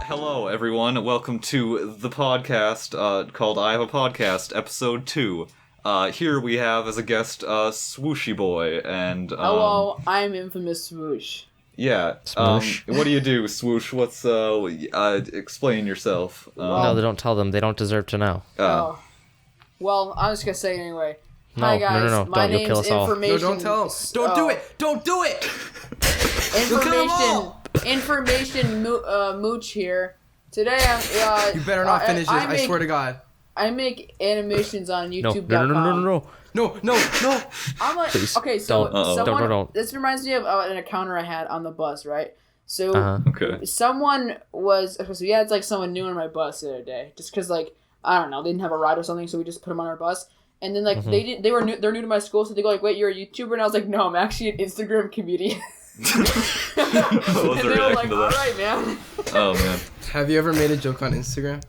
Hello, everyone. Welcome to the podcast called I Have a Podcast, Episode 2. Here we have as a guest Swooshy Boy, and... Hello, I'm infamous Swoosh. Yeah, what do you do, Swoosh? What's, explain yourself. No, they don't tell them. They don't deserve to know. Well, I'm just gonna say it anyway. No, Hi guys, no, my don't. You'll kill name's us all. Information... No, don't tell them. Don't do it! Don't do it! Information Mooch here. Today I'm... You better not finish this, I swear to God. I make animations on YouTube.com. No. I'm like... Please, okay, so someone... don't. This reminds me of an encounter I had on the bus, right? So, Okay. someone was... So yeah, it's like someone new on my bus the other day. Just because, like, I don't know, they didn't have a ride or something, so we just put them on our bus. And then, like, they're new to my school, so they go, like, wait, you're a YouTuber? And I was like, no, I'm actually an Instagram comedian. What was the and they were like, reaction to that? alright, man. Oh, man. Have you ever made a joke on Instagram?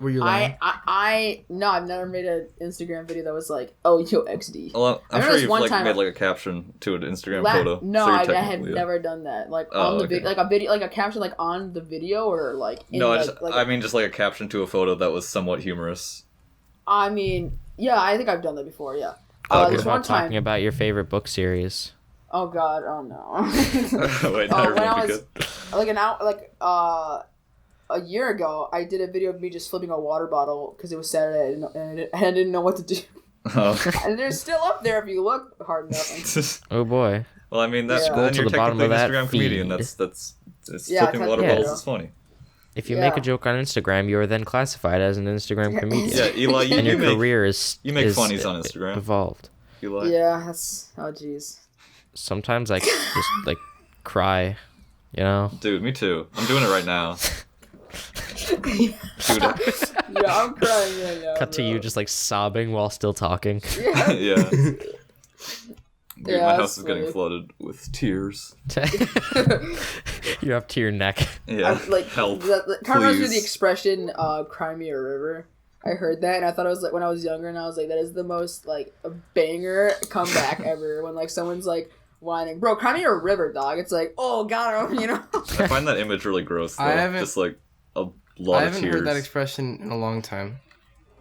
Were you lying? No, I've never made an Instagram video that was like, oh, yo, XD. Well, I'm I sure remember you've, one like, time- made, like, a caption to an Instagram photo. No, so I you're have technically, never done that. Like, Oh, on the okay. video, like a video, like a caption, like, on the video, or, like, in, No, I I mean just, like, a caption to a photo that was somewhat humorous. I mean, yeah, I think I've done that before, yeah. Okay. This What one about talking time... about your favorite book series? Oh, God, oh, no. Wait, when that I would be was good. a year ago, I did a video of me just flipping a water bottle because it was Saturday and I didn't know what to do. Oh. And they're still up there if you look hard enough. Oh boy. Well, I mean, that's Yeah. then Scroll to you're the bottom technically an of that Instagram comedian. feed. That's Yeah, flipping water technically, bottles yeah. is funny. If you make Yeah. a joke on Instagram, you are then classified as an Instagram comedian. Yeah, Eli, And your you make career is funnies on Instagram. evolved. Eli. Yeah, that's... Oh, jeez. Sometimes I just like cry, you know. Dude, me too. I'm doing it right now. Dude, Yeah, I'm crying right now. Cut to you just like sobbing while still talking. Yeah. yeah. Dude, Yeah, my that's house is getting funny. flooded with tears. You're up to your neck. Yeah. Like, Help. that kind of reminds me of the please. expression, cry me a river. I heard that and I thought it was like when I was younger and I was like, that is the most like a banger comeback ever when like someone's like whining, bro, cry me a river, dog. It's like, oh, got him, you know? I find that image really gross, though. I haven't- Just like a lot I of haven't tears. heard that expression in a long time.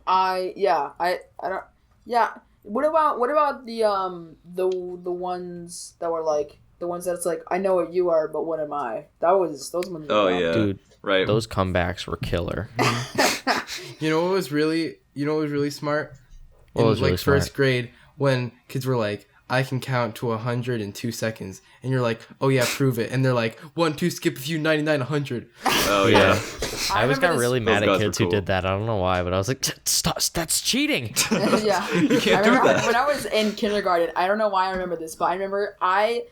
I don't, yeah. What about the ones that were like, the ones that it's like, I know what you are, but what am I? Those ones were Oh, dumb. yeah. Dude, Right. those comebacks were killer. You know what was really smart? What was really first smart? grade, when kids were like, I can count to 100 in 2 seconds. And you're like, oh yeah, prove it. And they're like, 1, 2, skip a few, 99, 100. Oh, yeah. I always remember got this- really mad Those guys at kids were who cool. did that. I don't know why, but I was like, stop, that's cheating. Yeah. You can't I do remember that. when I was in kindergarten. I don't know why I remember this, but I remember a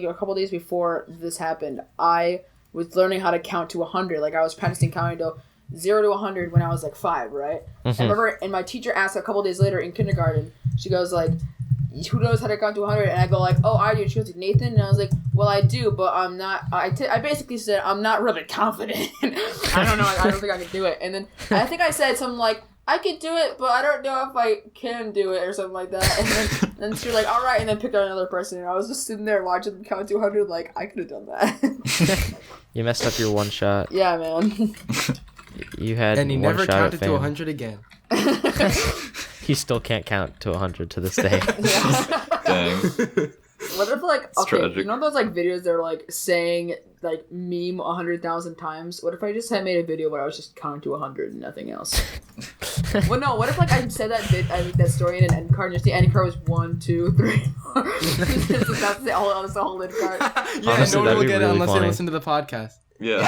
couple days before this happened, I was learning how to count to 100. Like I was practicing counting to 0 to 100 when I was like 5, right? I remember, and my teacher asked a couple days later in kindergarten. She goes like, "Who knows how to count to 100?" And I go like, "Oh, I do." She goes like, "Nathan," and I was like, "Well, I do, but I'm not." I basically said I'm not really confident. I don't know. I don't think I can do it. And then I think I said something like, I could do it, but I don't know if I can do it or something like that. And then she was like, all right, and then picked out another person. And I was just sitting there watching them count to 100 like, I could have done that. You messed up your one shot. Yeah, man. You had And he one never shot at counted to fame. 100 again. He still can't count to 100 to this day. Yeah. Dang. What if, like, It's okay, tragic. you know those, like, videos they're, like, saying, like, meme 100,000 times? What if I just had made a video where I was just counting to 100 and nothing else? Well, no, what if, like, I said that story and an end card and just the end card was 1, 2, 3, 4. That's the whole end card. Yeah, Honestly, no one that'd will be get it really unless funny. they listen to the podcast. Yeah.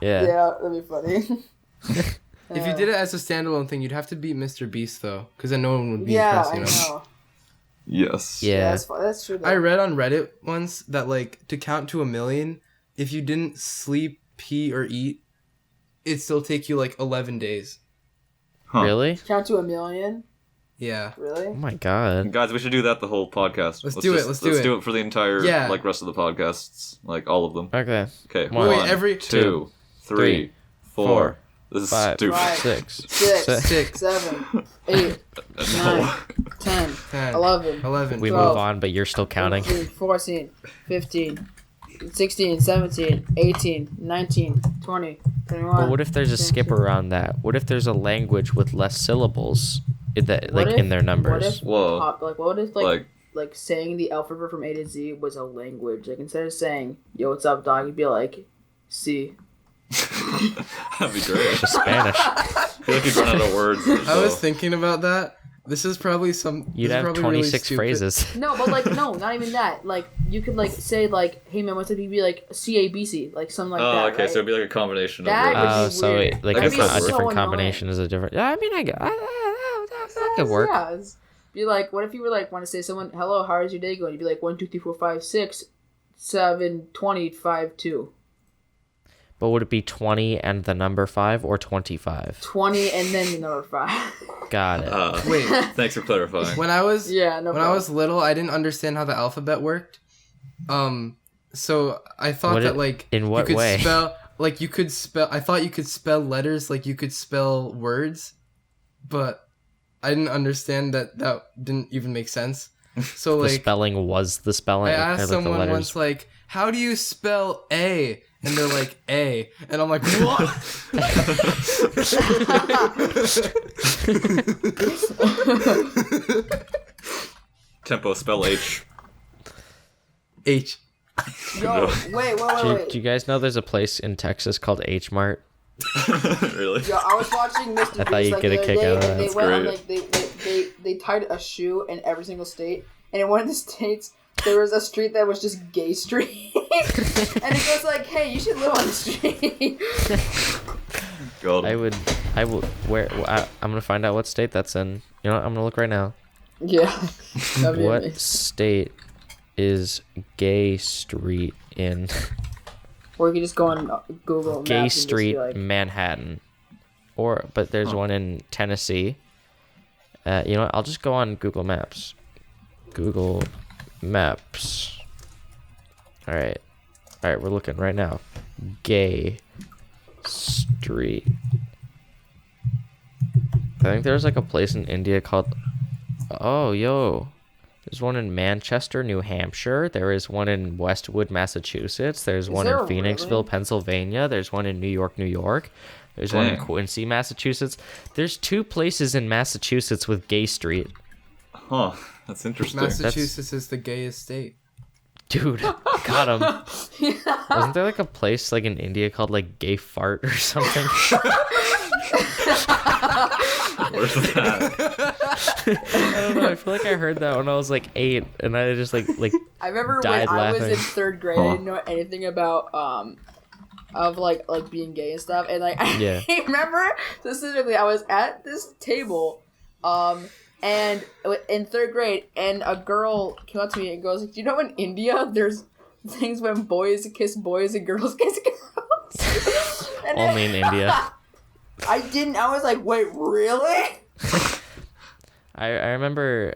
Yeah. Yeah, that'd be funny. If you did it as a standalone thing, you'd have to beat Mr. Beast, though. Because then no one would be Yeah, impressed, you I know? know. Yes. Yeah. That's true. Though. I read on Reddit once that, like, to count to 1,000,000, if you didn't sleep, pee, or eat, it'd still take you, like, 11 days. Huh. Really? Count to 1,000,000. Yeah. Really? Oh my god. Guys, we should do that the whole podcast. Let's do it, let's do Let's it. do it for the entire Yeah. like rest of the podcasts, like all of them. Okay. Okay. One. Wait, 1, every- 2, 3, three, 4. four, This is 5, stupid. Right. 6, 6, Six. 7, 8, No. 9, 10, 10, 11, 11. We 12. move on, but you're still counting. 13, 14, 15, 16, 17, 18, 19, 20, 21. But what if there's a skip around that? What if there's a language with less syllables in their numbers? Whoa. What if like saying the alphabet from A to Z was a language? Like instead of saying "Yo, what's up, dog," you'd be like "C." That'd be great. Just Spanish. I feel like you'd run out of words. I was thinking about that. This is probably You'd have probably 26 really phrases. No, but like no, not even that. Like you could like say like, "Hey man, what's up?" You'd be like CABC, like something like that. Oh, okay, right? so it'd be like a combination That of would words. be So weird. like That'd be a so different annoying. combination is a different. Yeah, I mean, that could work. Yeah, be like, what if you were like want to say to someone, "Hello, how is your day going?" You'd be like 1, 2, 3, 4, 5, 6, 7, 20, 5, 2. But would it be 20 and the number 5 or 25? 20 and then the number 5. Got it. Wait, Thanks for clarifying. when I was Yeah, no when problem. I was little, I didn't understand how the alphabet worked. So I thought that like in what you could way? spell like you could spell. I thought you could spell letters like you could spell words, but I didn't understand that didn't even make sense. So The like spelling was the spelling. I or, asked like, the someone letters. once like, how do you spell A? And they're like A, and I'm like, what? Tempo, spell H. H. Yo, wait. Do you guys know there's a place in Texas called H Mart? Really? Yo, I was watching Mr. I thought you'd Beast, get a the other kick day, out of that. and they That's went on great. like they tied a shoe in every single state, and in one of the states there was a street that was just Gay Street, and it goes like, "Hey, you should live on the street." God. I will. I'm gonna find out what state that's in. You know what? I'm gonna look right now. Yeah. That'd be What amazing. state is Gay Street in? Or you could just go on Google Maps Gay and just be Street, like, Manhattan. But there's one in Tennessee. You know what? I'll just go on Google Maps. Google Maps. All right, we're looking right now. Gay Street. I think there's like a place in India called. Oh, yo. There's one in Manchester, New Hampshire. There is one in Westwood, Massachusetts. There's one in there Phoenixville, really? Pennsylvania. There's one in New York, New York. There's one in Dang. Quincy, Massachusetts. There's 2 places in Massachusetts with Gay Street. Huh. That's interesting. Massachusetts is the gayest state. Dude, got him. Wasn't there like a place like in India called like Gay Fart or something? Where's that? I don't know. I feel like I heard that when I was like 8, and I just like I remember died when I was in laughing. 3rd grade, I didn't know anything about of like being gay and stuff, and like Yeah. I remember specifically I was at this table, and in 3rd grade, and a girl came up to me and goes, "Do you know in India there's things when boys kiss boys and girls kiss girls?" And then- only in India. I didn't. I was like, "Wait, really?" I remember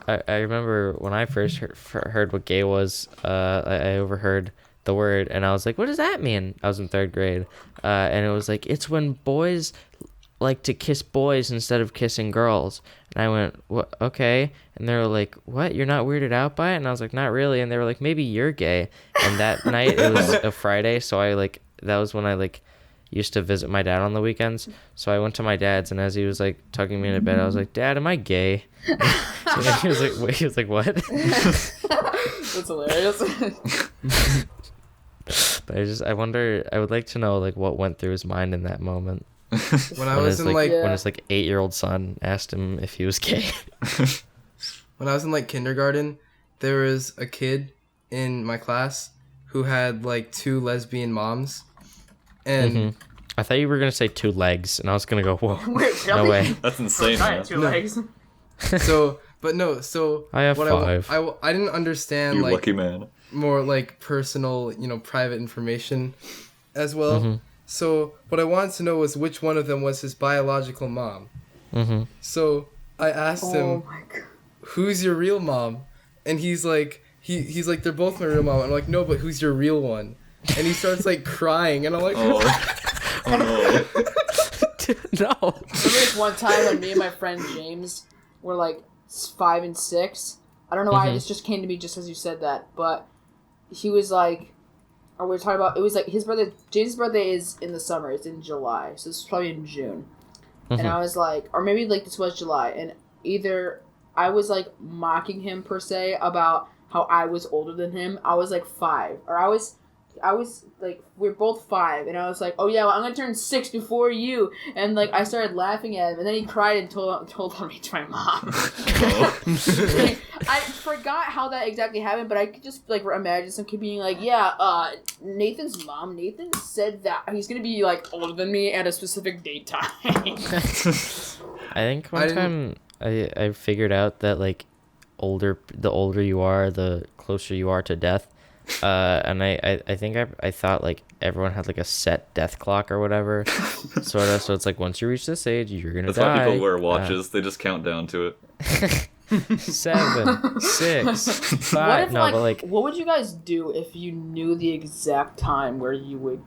when I first heard what gay was. I overheard the word, and I was like, "What does that mean?" I was in 3rd grade, and it was like, "It's when boys like to kiss boys instead of kissing girls." And I went, "What? Okay." And they were like, "What? You're not weirded out by it?" And I was like, "Not really." And they were like, "Maybe you're gay." And that night it was a Friday, so that was when I used to visit my dad on the weekends. So I went to my dad's, and as he was tucking me into bed, I was like, "Dad, am I gay?" And he was like, "Wait," he was like, "What?" That's hilarious. But I wonder. I would like to know what went through his mind in that moment When I was in like Yeah. when his 8-year-old son asked him if he was gay. when I was in kindergarten, there was a kid in my class who had 2 lesbian moms, and Mhm. I thought you were gonna say 2 legs, and I was gonna go, "Whoa, Wait, no really? way." That's insane, man. Two legs. so I have what 5. I didn't understand You lucky man. more personal, private information as well. Mhm. So what I wanted to know was which one of them was his biological mom. Mhm. So I asked Oh him, my god. "Who's your real mom?" And he's like, he's like, "They're both my real mom." I'm like, "No, but who's your real one?" And he starts crying, and I'm like, Oh. Oh no. No. Remember this one time when me and my friend James were 5 and 6? I don't know why this just came to me just as you said that, but he was we were talking about, it was like his birthday, Jason's birthday is in the summer, it's in July, so this is probably in June. And I was like, or maybe like this was July, and either I was like mocking him per se about how I was older than him. I was like 5, or I was like, we're both 5, and I was like, oh yeah, well, I'm gonna turn 6 before you, and like I started laughing at him, and then he cried and told on me to my mom. Like, I forgot how that exactly happened, but I could just like imagine some kid being like, yeah, Nathan's mom, Nathan said that he's gonna be like older than me at a specific date time. I think one time I figured out that like the older you are, the closer you are to death. And I think I thought like everyone had like a set death clock or whatever, sort of. So it's like once you reach this age, you're gonna die. That's why people wear watches. They just count down to it. 7, 6, 5. What if, No, but like, what would you guys do if you knew the exact time where you would,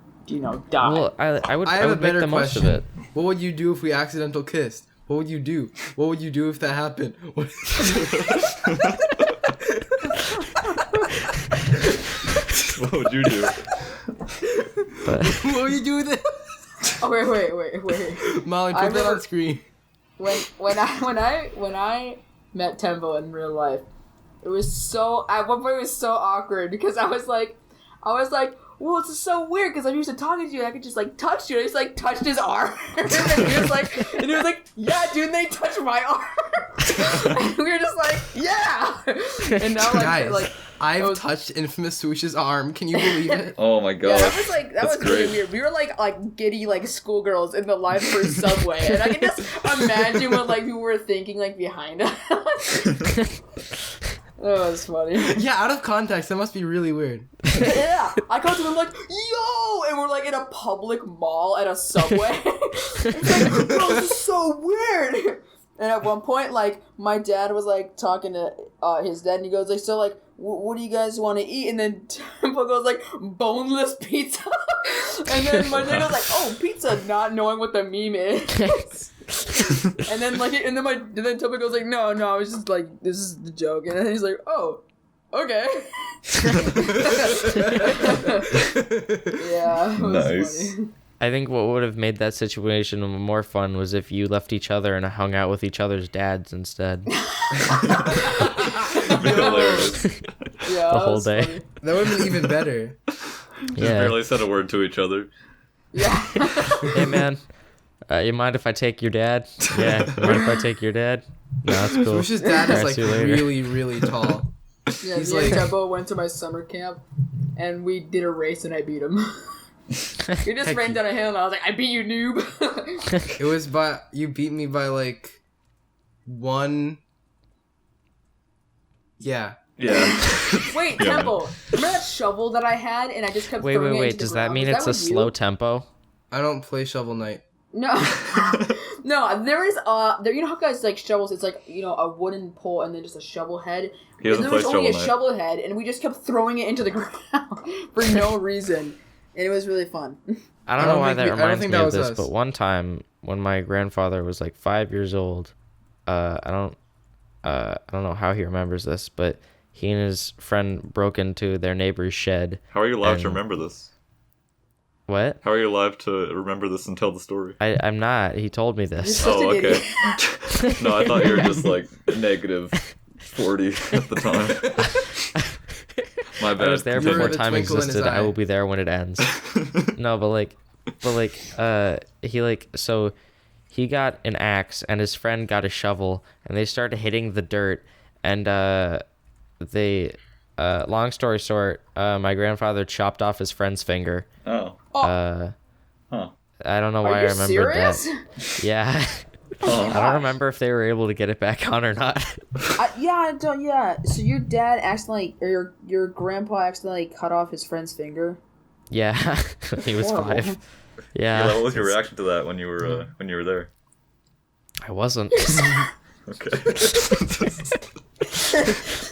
die? well, I would have a make better the most of question. it. What would you do if we accidental kissed? What would you do? What would you do if that happened? What would you do? what would you do with it? Oh, wait. Molly, put that on screen. When I met Tembo in real life, it was so, at one point it was so awkward because I was like, well, it's so weird because I'm used to talking to you and I could just like touch you. And I just like touched his arm. And he was like, yeah, dude, and they touched my arm. And we were just like, yeah. And now Guys, I've touched infamous Swoosh's arm. Can you believe it? Oh my god. Yeah, that was really great. weird. We were like giddy like schoolgirls in the line for Subway, and I can just imagine what like people were thinking like behind us. That was funny. Yeah, out of context, that must be really weird. Yeah, I come to him like, yo, and we're like in a public mall at a Subway. It's like, bro, this is so weird. And at one point, like, my dad was like talking to his dad, and he goes like, so like, what do you guys want to eat? And then Tempo goes like, boneless pizza. And then my dad goes like, oh, pizza, not knowing what the meme is. And then then Tempo goes like, no, I was just like, this is the joke. And then he's like, oh, okay. Yeah, it was Nice. funny. I think what would have made that situation more fun was if you left each other and hung out with each other's dads instead. Hilarious. Yeah, The whole day. funny. That would have been even better. Just Yeah. barely said a word to each other. Yeah. Hey man, you mind if I take your dad? Yeah. You mind if I take your dad? No, that's cool. Swoosh's dad is Alright, like see you later. really, really tall. Yeah, He's me and like- Tempo went to my summer camp, and we did a race, and I beat him. We just Heck ran you. down a hill, and I was like, I beat you, noob. It was you beat me by like 1. Yeah. Yeah. Wait, Yeah. Tempo, remember that shovel that I had, and I just kept throwing it into Wait. the Does that ground? mean Was it's a with you? slow tempo? I don't play Shovel Knight. No. No, there is, you know how guys like shovels, it's like, a wooden pole and then just a shovel head? He doesn't And play there was only a Shovel Knight. shovel head, and we just kept throwing it into the ground for no reason. And it was really fun. I don't know why that I don't reminds think me that of was this, us. but one time when my grandfather was like 5 years old, I don't know how he remembers this, but he and his friend broke into their neighbor's shed. How are you alive to And- remember this? What? How are you alive to remember this and tell the story? I'm not. He told me this. Such Oh, an okay. idiot. No, I thought you were just like negative 40 at the time. My bad. I was there You were before the time twinkle in his existed. I eye. will be there when it ends. No, but he got an axe and his friend got a shovel and they started hitting the dirt and long story short, my grandfather chopped off his friend's finger. Oh. Huh. I don't know Are why I you remember serious? that. Yeah. Oh. I don't remember if they were able to get it back on or not. Yeah. So your dad accidentally, or your grandpa accidentally cut off his friend's finger? Yeah. He was Horrible. 5. Yeah, Yeah. what was your reaction to that when you were there? I wasn't. Okay.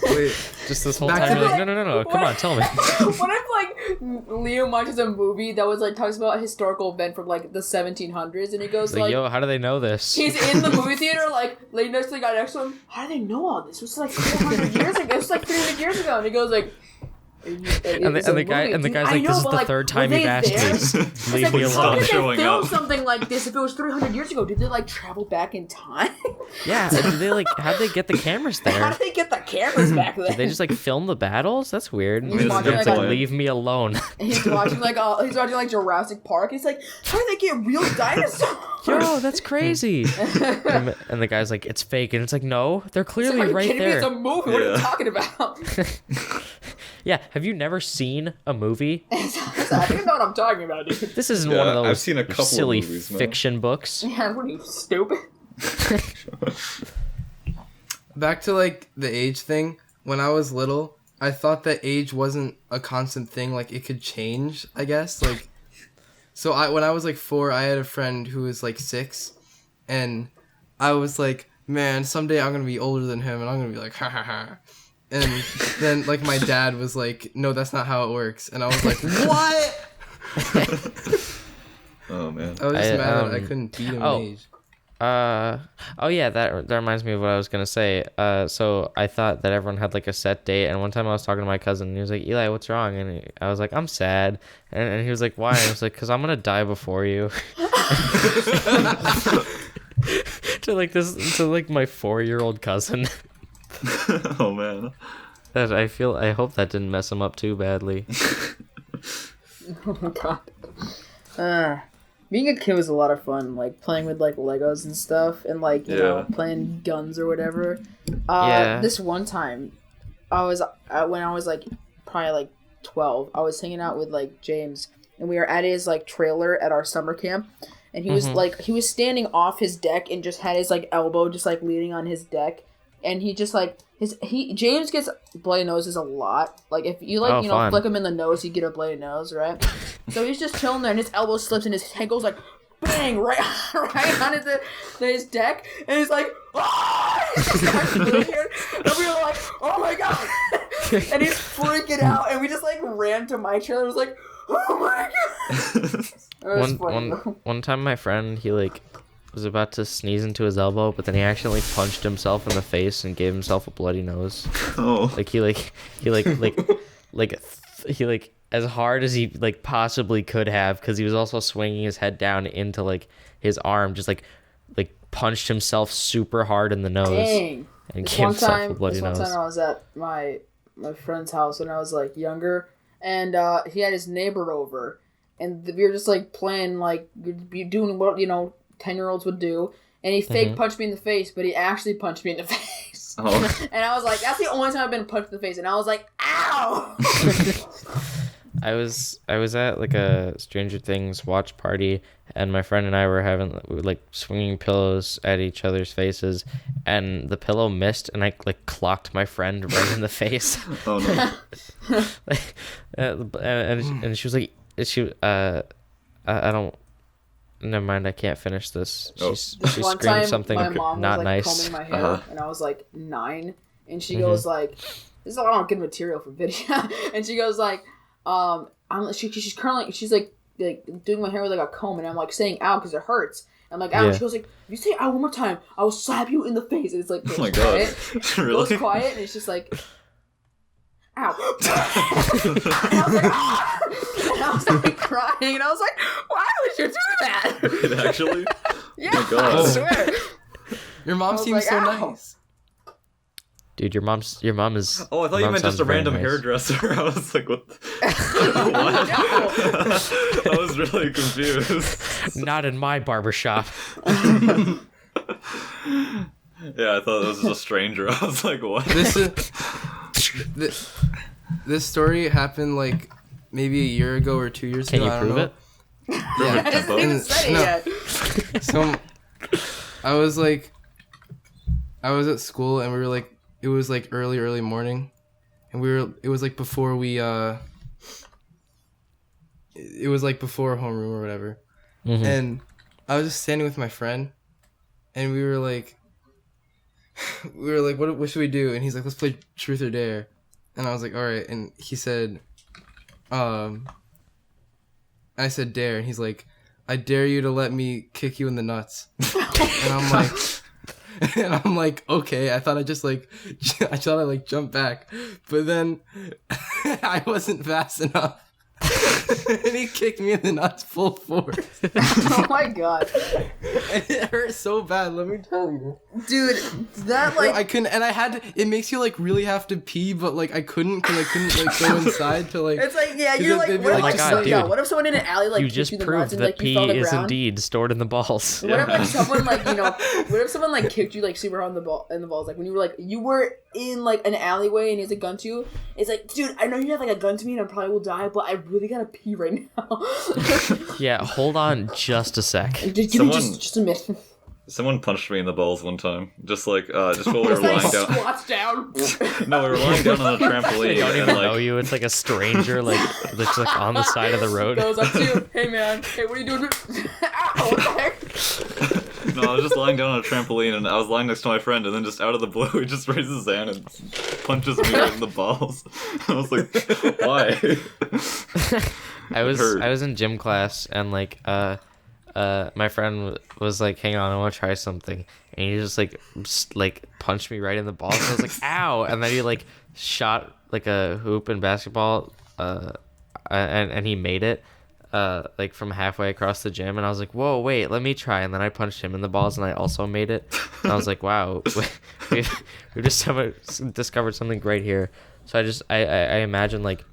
Wait, Just this whole Back time to you're the- like, no, come on, tell me. What if like Liam watches a movie that was like talks about a historical event from like the 1700s, and he goes It's like, yo, how do they know this? he's in the movie theater, like next to the guy next to him. How do they know all this? It was like 400 years ago. It was like 300 years ago, and he goes like, And the guy's like, this is the third time you've asked me. Leave me How alone. did they Showing film up. something like this if it was 300 years ago? Did they like travel back in time? Yeah, how'd they get the cameras How there? did they get the cameras back then? Did they just like film the battles? That's weird. He's watching, It's like, like, a- leave me alone. He's watching like Jurassic Park. He's like, how did they get real dinosaurs? Yo, that's crazy. and the guy's like, it's fake, and it's like, no, they're Are clearly you right kidding me? there. It's a movie. What are you Yeah. talking about? Yeah, have you never seen a movie? I don't even know what I'm talking about, dude. This isn't Yeah, one of those I've seen a couple of silly movies, man. fiction books. Yeah, what are you, stupid? Back to like the age thing. When I was little, I thought that age wasn't a constant thing. Like it could change, I guess. Like, so when I was like 4, I had a friend who was like 6, and I was like, man, someday I'm gonna be older than him, and I'm gonna be like, ha ha ha. And then like my dad was like, no, that's not how it works, and I was like, what? Oh man. I was just I, mad that I couldn't beat him in age. Oh yeah, that reminds me of what I was gonna say. So I thought that everyone had like a set date, and one time I was talking to my cousin, and he was like, "Eli, what's wrong?" And I was like, "I'm sad," and he was like, "Why?" And I was like, "Cause I'm gonna die before you." to my 4-year-old cousin. Oh man. That I hope that didn't mess him up too badly. Oh my god. Being a kid was a lot of fun, like playing with like Legos and stuff, and like you know playing guns or whatever. This one time, when I was like probably like 12, I was hanging out with like James, and we were at his like trailer at our summer camp, and he was like he was standing off his deck and just had his like elbow just like leaning on his deck, and he just like James gets bloody noses a lot. Like if you like fun. flick him in the nose, you get a bloody nose, right? So he's just chilling there, and his elbow slips, and his head goes like bang right on his deck, and he's like, ah! He just starts doing it, and we were like, oh my god, and he's freaking out, and we just like ran to my trailer, and was like, oh my god. It was funny, though. One time my friend, he like was about to sneeze into his elbow, but then he accidentally punched himself in the face and gave himself a bloody nose. Oh. Like he as hard as he like possibly could have, because he was also swinging his head down into like his arm, just like punched himself super hard in the nose. Dang. And This gave one himself time a bloody nose. I was at my friend's house when I was like younger, and he had his neighbor over, and we were just like playing like doing what 10-year-olds would do, and he fake punched me in the face, but he actually punched me in the face. Oh. And I was like, that's the only time I've been punched in the face, and I was like, ow. I was at like a Stranger Things watch party, and my friend and I were like swinging pillows at each other's faces, and the pillow missed, and I like clocked my friend right in the face. Oh no. and she was like, I don't. Never mind, I can't finish this. Oh. She One screamed time, something my mom not was like nice. combing my hair, and I was like 9, and she goes like, "This is a lot of good material for video," and she goes like, she's like doing my hair with like a comb, and I'm like saying "ow" because it hurts. I'm like, "ow." Yeah. She goes like, "If you say "ow" one more time, I will slap you in the face." And it's like, Oh my quiet. god. It Really? goes quiet, and it's just like, "ow." And I was like, "Ah!" And I was like crying, and I was like, "Why would you do that?" It actually? Yeah, Oh my God. I swear. Your mom was seems like, so ow. nice. Dude, your mom is. Oh, I thought your you mom meant just sounds a very random nice. hairdresser. I was like, what? What? I was really confused. Not in my barbershop. Yeah, I thought this was a stranger. I was like, what? This story happened like maybe a year ago or 2 years Can ago. you I don't prove know. it? I hasn't even said it No. yet. So I was at school, and we were like, it was like early morning, and it was like before it was like before homeroom or whatever. And I was just standing with my friend, and we were like, what should we do? And he's like, let's play truth or dare. And I was like, all right. And he said, I said dare, and he's like, I dare you to let me kick you in the nuts. And I'm like, And I'm like, okay, I thought I jumped back, but then I wasn't fast enough. And he kicked me in the nuts full force. Oh my god. And it hurt so bad, let me tell you. Dude, that like... I couldn't, and I had to, it makes you like really have to pee, but like I couldn't, because I couldn't like go inside to like... It's like, yeah, you're like, they'd be what if, like, like, "Oh my God, yeah, dude, what if someone in an alley like You kicked just you in the nuts proved and that like you fell pee to the is ground? indeed stored in the balls. What if like someone like, you know, what if someone like kicked you like super hard in the balls, like when you were in like an alleyway and he has a gun to you? It's like, dude, I know you have like a gun to me and I probably will die, but I really gotta pee right now. Yeah, hold on just a sec. Give me Someone- just a minute. Someone punched me in the balls one time, just while we were Like lying down. squats down. No, we were lying down on a They trampoline, don't even and know like you. It's like a stranger, like that's like on the side of the road. Goes up to you. Hey man. Hey, what are you doing? Ow! What the heck? no, I was just lying down on a trampoline, and I was lying next to my friend, and then just out of the blue, he just raises his hand and punches me right in the balls. I was like, why? I hurt. was in gym class and like my friend was like, hang on, I want to try something, and he just like punched me right in the balls. And I was like, ow! And then he like shot like a hoop in basketball, and he made it like from halfway across the gym, and I was like, whoa, wait, let me try. And then I punched him in the balls, and I also made it. And I was like, wow, we discovered something great here. So I imagine like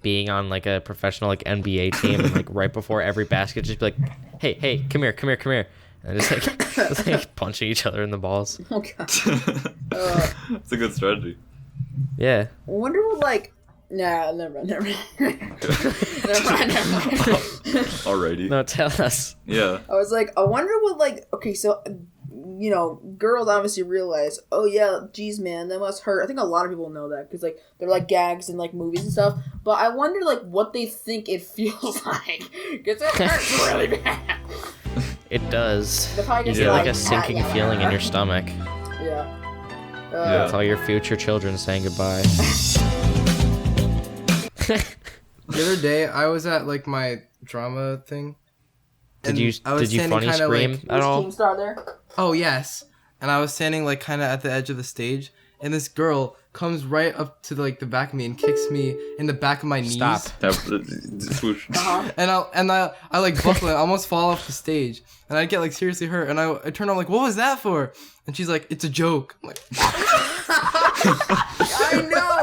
being on like a professional like NBA team, and like right before every basket just be like, hey, come here, and just like punching each other in the balls. Oh god. It's a good strategy. Yeah. I wonder what like. Nah, never mind. Alrighty. No, tell us. Yeah. I was like, I wonder what like. Okay, so you know, girls obviously realize, oh yeah, geez, man, that must hurt. I think a lot of people know that because like they're like gags in like movies and stuff. But I wonder like what they think it feels like because it hurts really bad. It does. The probably You just get like like, a sinking feeling in your stomach. Yeah. Yeah. It's all your future children saying goodbye. The other day, I was at like my drama thing. Did and you I was standing funny kinda, scream like, at all? Keemstar there. Oh yes, and I was standing like kind of at the edge of the stage, and this girl comes right up to like the back of me and kicks me in the back of my knees. Stop. Swoosh. Uh-huh. And I like buckle and I almost fall off the stage, and I get like seriously hurt, and I turn on like, what was that for? And she's like, it's a joke. I'm like, I know.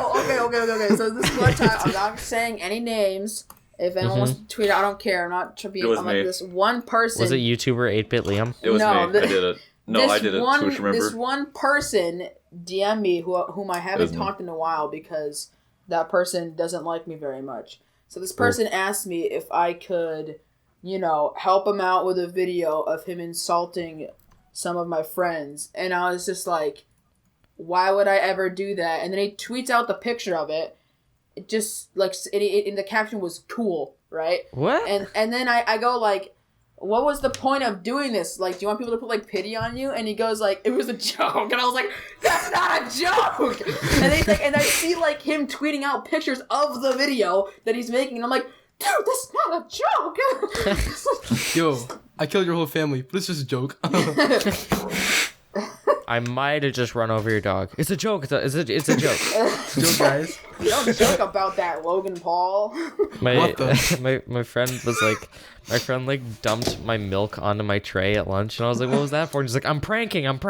Okay. So this one time, I'm not saying any names. If anyone wants to tweet, I don't care. I'm not trying to be. It was I'm me. like this one person. Was it YouTuber 8-Bit Liam? It was No, me. I did it. No, I did it. Swoosh, remember? This one person DM me whom I haven't me. talked in a while because that person doesn't like me very much. So this person asked me if I could, you know, help him out with a video of him insulting some of my friends. And I was just like, why would I ever do that? And then he tweets out the picture of it. It just, like, in the caption was cool, right? What? And then I go, like, what was the point of doing this? Like, do you want people to put, like, pity on you? And he goes, like, it was a joke. And I was like, that's not a joke! And he's like, and I see, like, him tweeting out pictures of the video that he's making. And I'm like, dude, that's not a joke! yo, I killed your whole family, but it's just a joke. I might have just run over your dog. It's a joke. It's a joke. Joke, guys. Don't joke about that, Logan Paul. My What my friend was like, my friend like dumped my milk onto my tray at lunch, and I was like, what was that for? And he's like, I'm pranking. I was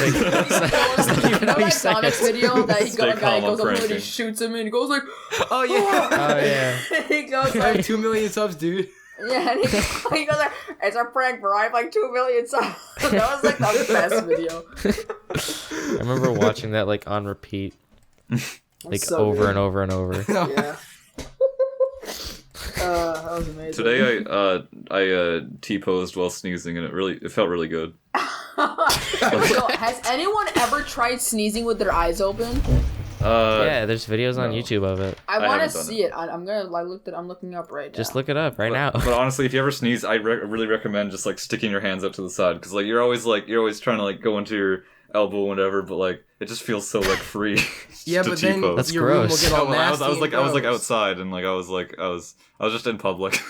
like, that's not even how you That say Sonic it. video that Stay a guy calm, goes I'm up and he pranking. shoots him and he goes like, Oh yeah. Oh yeah. he goes I have like, 2 million subs, dude. yeah, and he goes like, it's a prank, bro. I have like 2 million subs. That was like the best video. I remember watching that like on repeat, like so over good. and over and over. Yeah. That was amazing. Today I T-posed while sneezing, and it felt really good. So, has anyone ever tried sneezing with their eyes open? Yeah, there's videos on no. YouTube of it. I want haven't to done see it. I'm looking up right now. Just look it up right now. But honestly, if you ever sneeze, I really recommend just like sticking your hands up to the side, because like you're always trying to like go into your elbow or whatever, but like it just feels so like free. Yeah, to but then T-pose. That's your room will gross. get all No, I was nasty like and gross. outside, and like I was just in public.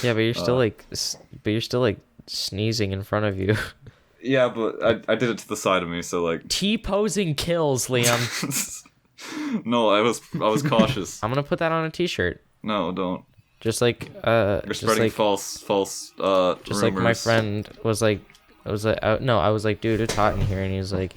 Yeah, but you're still like sneezing in front of you. Yeah, but I did it to the side of me, so like. T-posing kills, Liam. No, I was cautious. I'm gonna put that on a T-shirt. No, don't. Just like You're spreading false just rumors. like my friend was like, I was like, dude, it's hot in here, and he was like,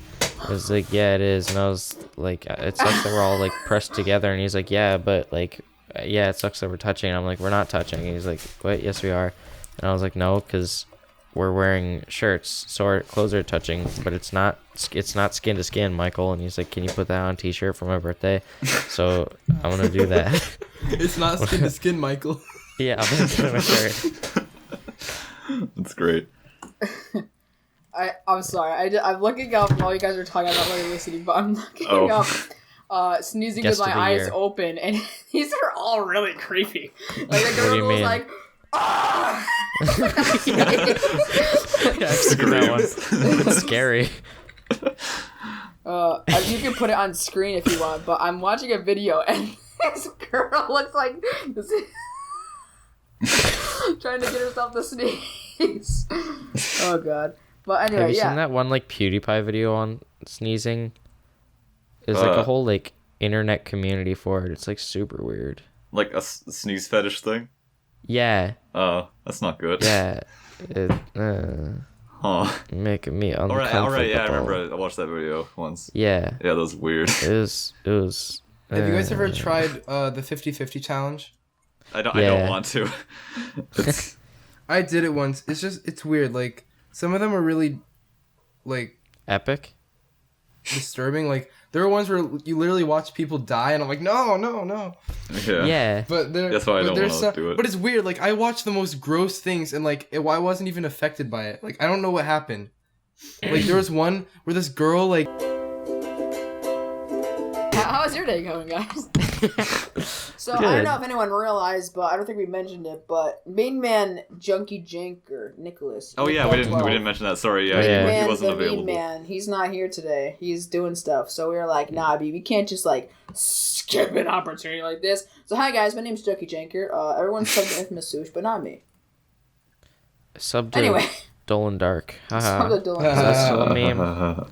yeah, it is, and I was like, it sucks that we're all like pressed together, and he's like, yeah, but like, yeah, it sucks that we're touching, and I'm like, we're not touching, and he's like, what? Yes, we are, and I was like, no, because we're wearing shirts, so our clothes are touching, but it's not skin to skin, Michael. And he's like, can you put that on a T-shirt for my birthday? So I'm gonna do that. It's not skin to skin, Michael. Yeah, I'm gonna get him a shirt. That's great. I'm sorry. I'm looking up while you guys are talking. I'm not really listening, but I'm looking up sneezing Guest with of my the eyes year. open, and these are all really creepy. Like the What do girl you was mean? like, ah! Yeah, I've seen that one. It's scary. You can put it on screen if you want, but I'm watching a video and this girl looks like this trying to get herself to sneeze. Oh god. But anyway, Have you yeah. seen that one like PewDiePie video on sneezing? There's like a whole like internet community for it. It's like super weird. Like a sneeze fetish thing? Yeah. Oh, that's not good. Yeah. It, Huh. making me uncomfortable. Alright, yeah, I remember I watched that video once. Yeah. Yeah, that was weird. It was. Have you guys ever tried the 50-50 challenge? I don't Yeah. want to. It's, I did it once. It's weird. Like, some of them are really, like, Epic? disturbing. Like, there are ones where you literally watch people die, and I'm like, no. yeah. Yeah. But That's why I don't want to do it. But it's weird. Like, I watch the most gross things, and like, I wasn't even affected by it. Like, I don't know what happened. Like, there was one where this girl, like, How's your day going, guys? So I Good. don't know if anyone realized, but I don't think we mentioned it, but main man Junkie Janker Nicolas. Oh yeah, we didn't mention that. Sorry, yeah, Yeah. he Man, wasn't the available. main man, he's not here today. He's doing stuff. So we were like, nah, B, we can't just like skip an opportunity like this. So hi guys, my name's Junkie Janker. Everyone's subbed to Infamous Swoosh, but not me. Sub to Anyway, Dolan Dark. subbed Haha. to Dylan. Is that still a meme?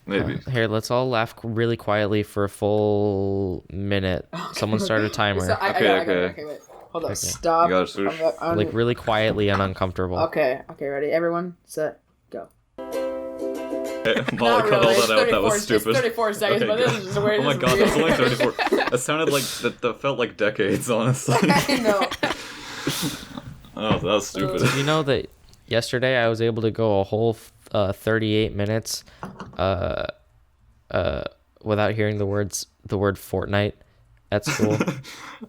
Maybe. Here, let's all laugh really quietly for a full minute. Someone start a timer. So I got Okay. it. Okay, wait. Hold up. Okay. Stop. You got it, Swoosh? I'm- Like really quietly and uncomfortable. Okay, ready? Everyone, set, go. While Not I cut all really. It's that out, that 34 was stupid. It's 34 seconds, Okay, but this good. is just weird. Oh my This god, is that's weird. only 34. That sounded like that felt like decades, honestly. I know. Oh, that was stupid. Did you know that yesterday I was able to go a whole 38 minutes without hearing the word Fortnite at school? That's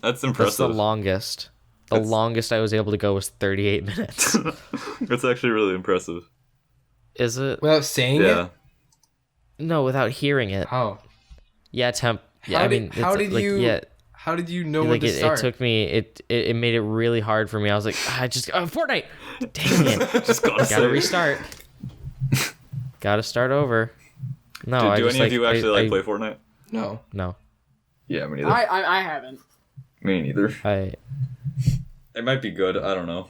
That's the impressive. longest. The longest I was able to go was 38 minutes. That's actually really impressive. Is it? without saying Yeah. it. No, without hearing it. How? Yeah, Yeah, How I did- mean, how it's, did like, you- Yeah, How did you know like when to it start? took me. It made it really hard for me. I was like, Fortnite. Dang it! Just gotta say Gotta it. restart. Gotta start over. No, Do I any just of like you actually I, play Fortnite? No. No, Yeah, me neither. I haven't. Me neither. I It might be good. I don't know.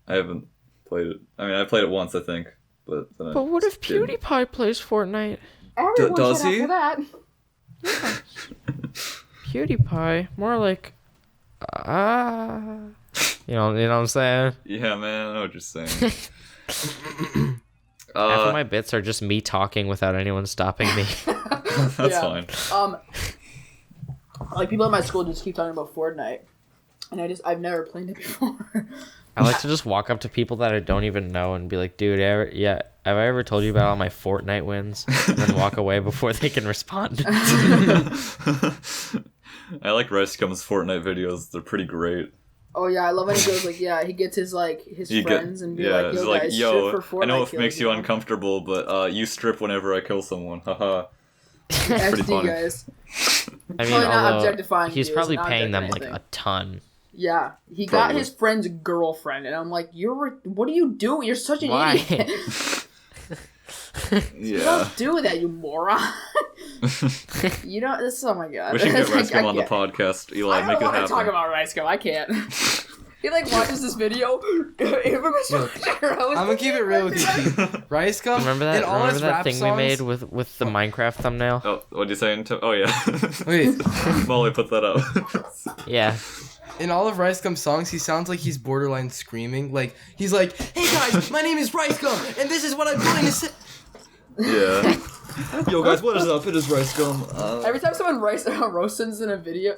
I haven't played it. I mean, I played it once, I think. But what if PewDiePie plays Fortnite? Everyone does shut up he? for that. PewDiePie, more like you know what I'm saying? Yeah, man, I know what you're saying. Half of my bits are just me talking without anyone stopping me. That's Yeah. fine. Like people at my school just keep talking about Fortnite, and I've never played it before. I like to just walk up to people that I don't even know and be like, dude, have I ever told you about all my Fortnite wins? And then walk away before they can respond. I like Ricegum's Fortnite videos. They're pretty great. Oh yeah, I love when he goes like, yeah, he gets his friends and be like, it's yo like, guys, yo, strip for Fortnite I know it kills, makes you know? uncomfortable, but you strip whenever I kill someone. Haha. XD funny. guys. I mean, Probably not although objectifying he's you, probably it's not paying them objectifying like a anything. ton. Yeah, he got Probably. his friend's girlfriend, and I'm like, what are you doing? You're such an Why? idiot. You Yeah. don't do that, you moron. You don't. This. Oh my god. We should get It's like, Ricegum I on the can't- podcast. Eli, I make don't it want happen. to talk about Ricegum. I can't. He like watches this video. I'm gonna keep it real with you. Rice gum. Remember that? Remember that thing we made with the Minecraft thumbnail? Oh, what'd you say? Oh yeah. Wait. Molly put that up. Yeah. In all of Rice Gum's songs, he sounds like he's borderline screaming. Like he's like, "Hey guys, my name is Rice Gum, and this is what I'm going to say." Yeah. Yo guys, what is up? It is Rice Gum. Every time someone roasts him in a video,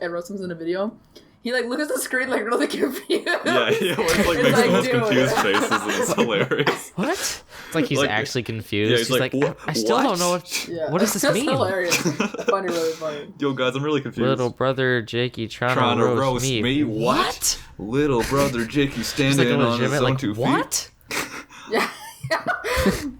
he like looks at the screen like really confused. Yeah, he always like It's makes the like, most dude. confused faces, and it's hilarious. What? It's like he's Like- actually confused. Yeah, he's he's like, I still don't know Yeah. what does this That's mean? hilarious. Funny, really funny. Yo guys, I'm really confused. Little brother Jakey trying Trying to to roast me. What? Little brother Jakey He's standing like on his legitimate, own like 2 feet. what? Yeah.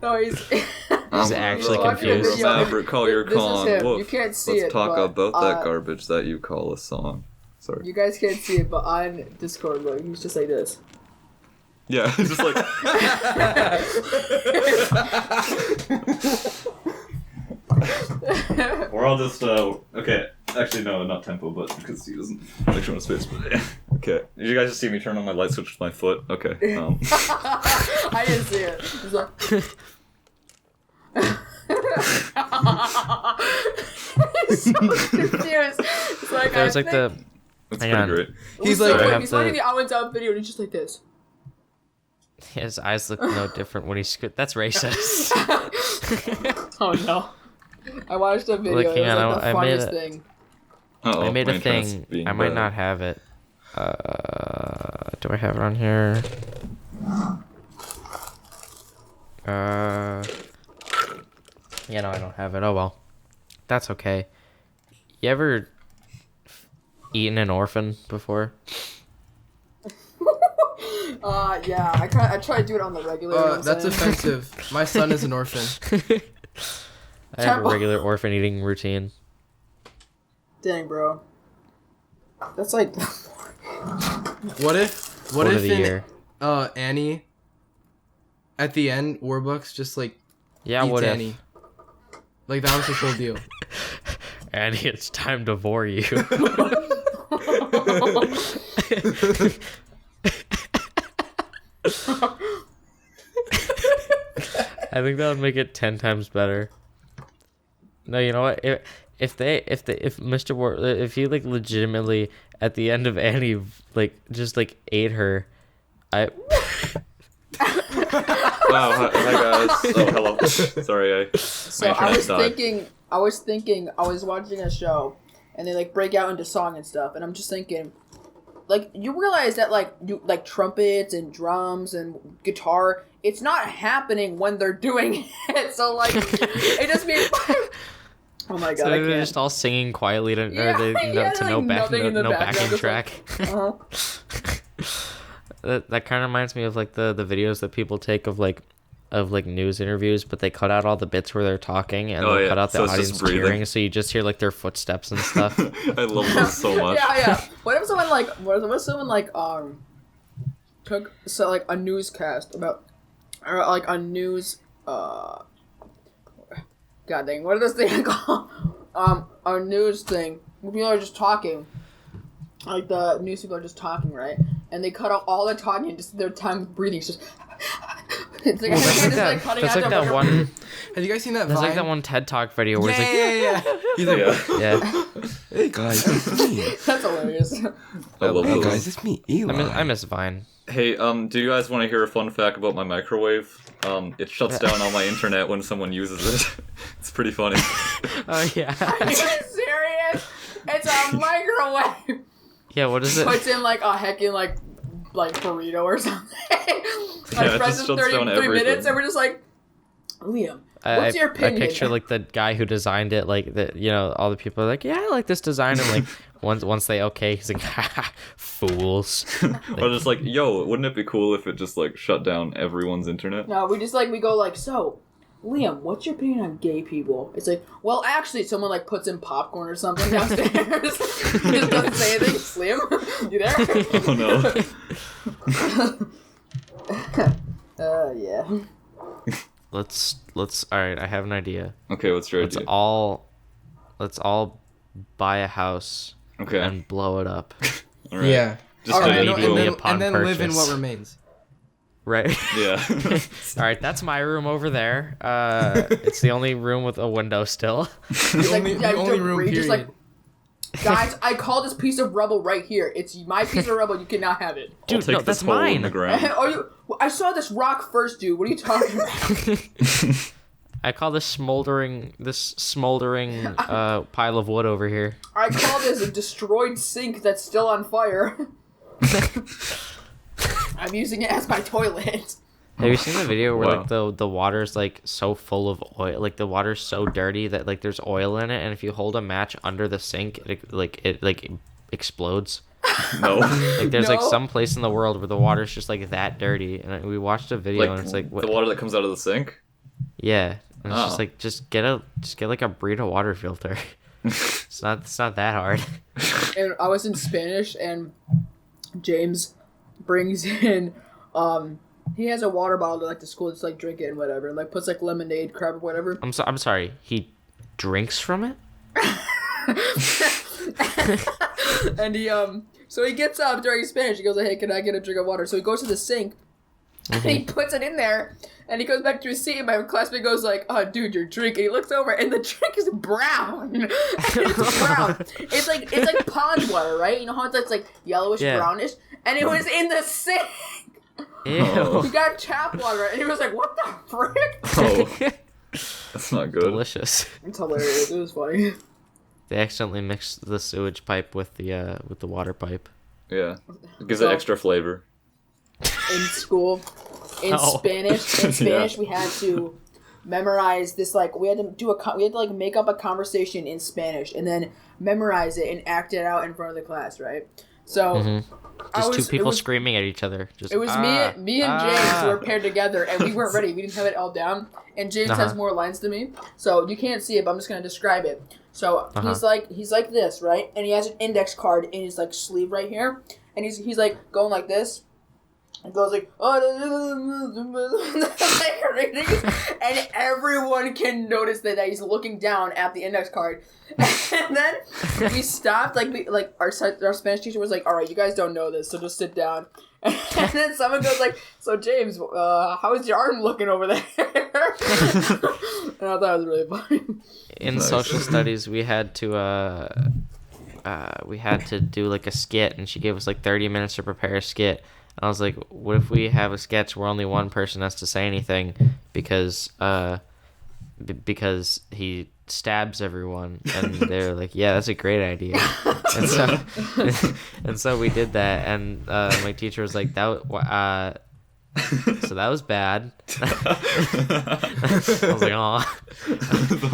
No, he's He's actually watching a confused. video. Maverick, call your This is con. him. Woof. You can't see Let's it, talk but, about that garbage that you call a song. Sorry. You guys can't see it, but on Discord, look, he's just like this. Yeah, just like. We're all just okay. Actually, no, not tempo, but because he doesn't like showing space. But okay, did you guys just see me turn on my light switch with my foot? Okay. I didn't see it. He's like... He's so confused. It's like, There's I like think... the That's Hang pretty on. great. He's So like, I wait, have he's the- watching the Out and Out video and he's just like this. his eyes look no different when he's that's racist. Oh no. I watched a video. Look, It hang was on, like the I made funniest it. thing. Uh-oh, I made my a internet's thing. being I might bad. not have it. Do I have it on here? Yeah, no, I don't have it. Oh well, that's okay. You ever eaten an orphan before? Yeah, I try to do it on the regular. you know what I'm That's saying? offensive. My son is an orphan. I have a Tempo. regular orphan eating routine. Dang, bro. That's like. What if Quote of in the year. Annie at the end Warbucks just like Yeah, eats what Annie? Like that was the whole deal. if? Annie, it's time to vor you. I think that would make it 10 times better. No, you know what? If Mr. If he like legitimately at the end of Annie like just like ate her, I Wow, hi guys. Oh, hello. Sorry, So my I internet was died. thinking, I was watching a show, and they like break out into song and stuff, and I'm just thinking, like, you realize that like trumpets and drums and guitar, it's not happening when they're doing it. So like, it just means. Oh my god! so I they're can't. just all singing quietly to, Yeah, yeah, to like no back nothing in the no background, backing just like- track. Uh-huh. That kind of reminds me of like the videos that people take of like news interviews, but they cut out all the bits where they're talking and Oh, they yeah. cut out the So it's just audience breathing. cheering, so you just hear like their footsteps and stuff. I love those so much. Yeah. What if someone took like a newscast about, or like a news God dang, what is this thing called? A news thing. Where people are just talking. Like the news people are just talking, right? And they cut out all the talking and just their time breathing. It's just. It's like, That's like that one. Have you guys seen that That's Vine? like that one TED Talk video where Yeah. He's like, Yeah. it's like, Hey guys, it's me. That's hilarious. I love Hey those. guys, it's me, Eli. I miss Vine. Hey, do you guys want to hear a fun fact about my microwave? It shuts down all my internet when someone uses it. It's pretty funny. Oh yeah. Are you serious? It's a microwave. Yeah. What is it? Puts in like a heckin' like burrito or something. Yeah, Like it presses just shuts down 33 minutes everything. and we're just like, Liam, I what's your opinion? I picture like the guy who designed it, like all the people are like, yeah, I like this design, and like once they he's like, haha, fools. Or just like, yo, wouldn't it be cool if it just like shut down everyone's internet? No, we just like, we go like, so, Liam, what's your opinion on gay people? It's like, well, actually, someone like puts in popcorn or something downstairs. Just doesn't say anything. Liam, you there? Oh no. Yeah. Let's all right. I have an idea. Okay, what's your Let's idea? all buy a house Okay. and blow it up. All right. yeah. Just Alright. did it. Immediately Boom. upon and then live in purchase. what remains. Right. Yeah. All right, that's my room over there. It's the only room with a window still. The only room, period. Just like, guys, I call this piece of rubble right here. It's my piece of rubble. You cannot have it. I'll Dude, take no, this that's hole in mine. the ground. I saw this rock first, dude. What are you talking about? I call this smoldering pile of wood over here. I call this a destroyed sink that's still on fire. I'm using it as my toilet. Have you seen the video where Wow. like the water's like so full of oil, like the water's so dirty that like there's oil in it, and if you hold a match under the sink, it explodes. No. Like there's like No. some place in the world where the water's just like that dirty, and we watched a video and it's like what? the water that comes out of the sink? Yeah, and it's Oh. just like just get like a Brita water filter. it's not that hard. And I was in Spanish, and James brings in, he has a water bottle to like the school, just like drink it and whatever, and like puts like lemonade, crab, or whatever. I'm sorry. He drinks from it. And he so he gets up during Spanish. He goes like, "Hey, can I get a drink of water?" So he goes to the sink, and he puts it in there, and he goes back to his seat. And my classmate goes like, "Oh, dude, your drink." And he looks over, and the drink is brown. It's brown. It's like pond water, right? You know how it's like yellowish, Yeah. brownish, and it was in the sink. Ew. Oh. He got tap water, and he was like, "What the frick?" Oh. That's not good. Delicious. It's hilarious. It was funny. They accidentally mixed the sewage pipe with the water pipe. Yeah. It gives So- it extra flavor. In school, in Oh. Spanish, we had to memorize this. Like, we had to like make up a conversation in Spanish and then memorize it and act it out in front of the class, right? So, Just two people screaming at each other. Just It was me and James who were paired together, and we weren't ready. We didn't have it all down. And James has more lines than me, so you can't see it, but I'm just gonna describe it. So he's like this, right? And he has an index card in his like sleeve right here, and he's like going like this. And goes like, and everyone can notice that he's looking down at the index card. And then we stopped, like our Spanish teacher was like, "All right, you guys don't know this, so just sit down." And then someone goes like, "So James, how is your arm looking over there?" And I thought it was really funny. In Nice. social studies, we had to do like a skit, and she gave us like 30 minutes to prepare a skit. And I was like, what if we have a sketch where only one person has to say anything because he stabs everyone? And they're like, yeah, that's a great idea. And so we did that, and my teacher was like, so that was bad. I was like, oh.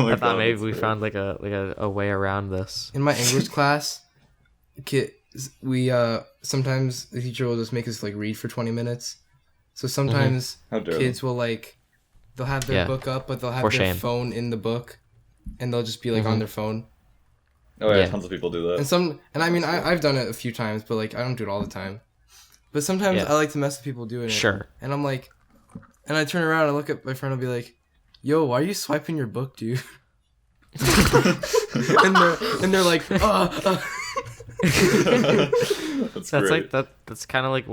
I thought maybe we found like a way around this. In my English class, we sometimes the teacher will just make us like read for 20 minutes. So sometimes How dare kids will like, they'll have their book up, but they'll have For their shame. phone in the book, and they'll just be like on their phone. Oh yeah, Yeah. tons of people do that. And I mean, I've done it a few times, but like I don't do it all the time. But sometimes Yeah. I like to mess with people doing it. Sure. And I'm like, and I turn around and look at my friend and be like, "Yo, why are you swiping your book, dude?" and they're like, That's That's great. like that's kind of like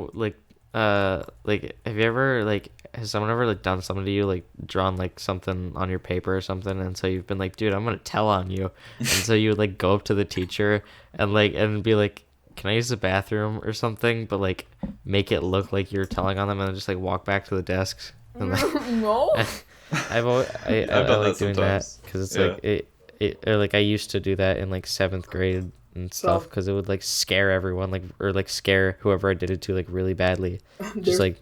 have you ever has someone ever like done something to you, like drawn like something on your paper or something, and so you've been like, dude, I'm gonna tell on you, and so you would like go up to the teacher and be like, can I use the bathroom or something, but like make it look like you're telling on them, and then just like walk back to the desks. And, like, No. I done like that doing that sometimes. because it's Yeah. like it or like I used to do that in like 7th grade and stuff because it would like scare everyone, like, or like scare whoever I did it to like really badly. Just like,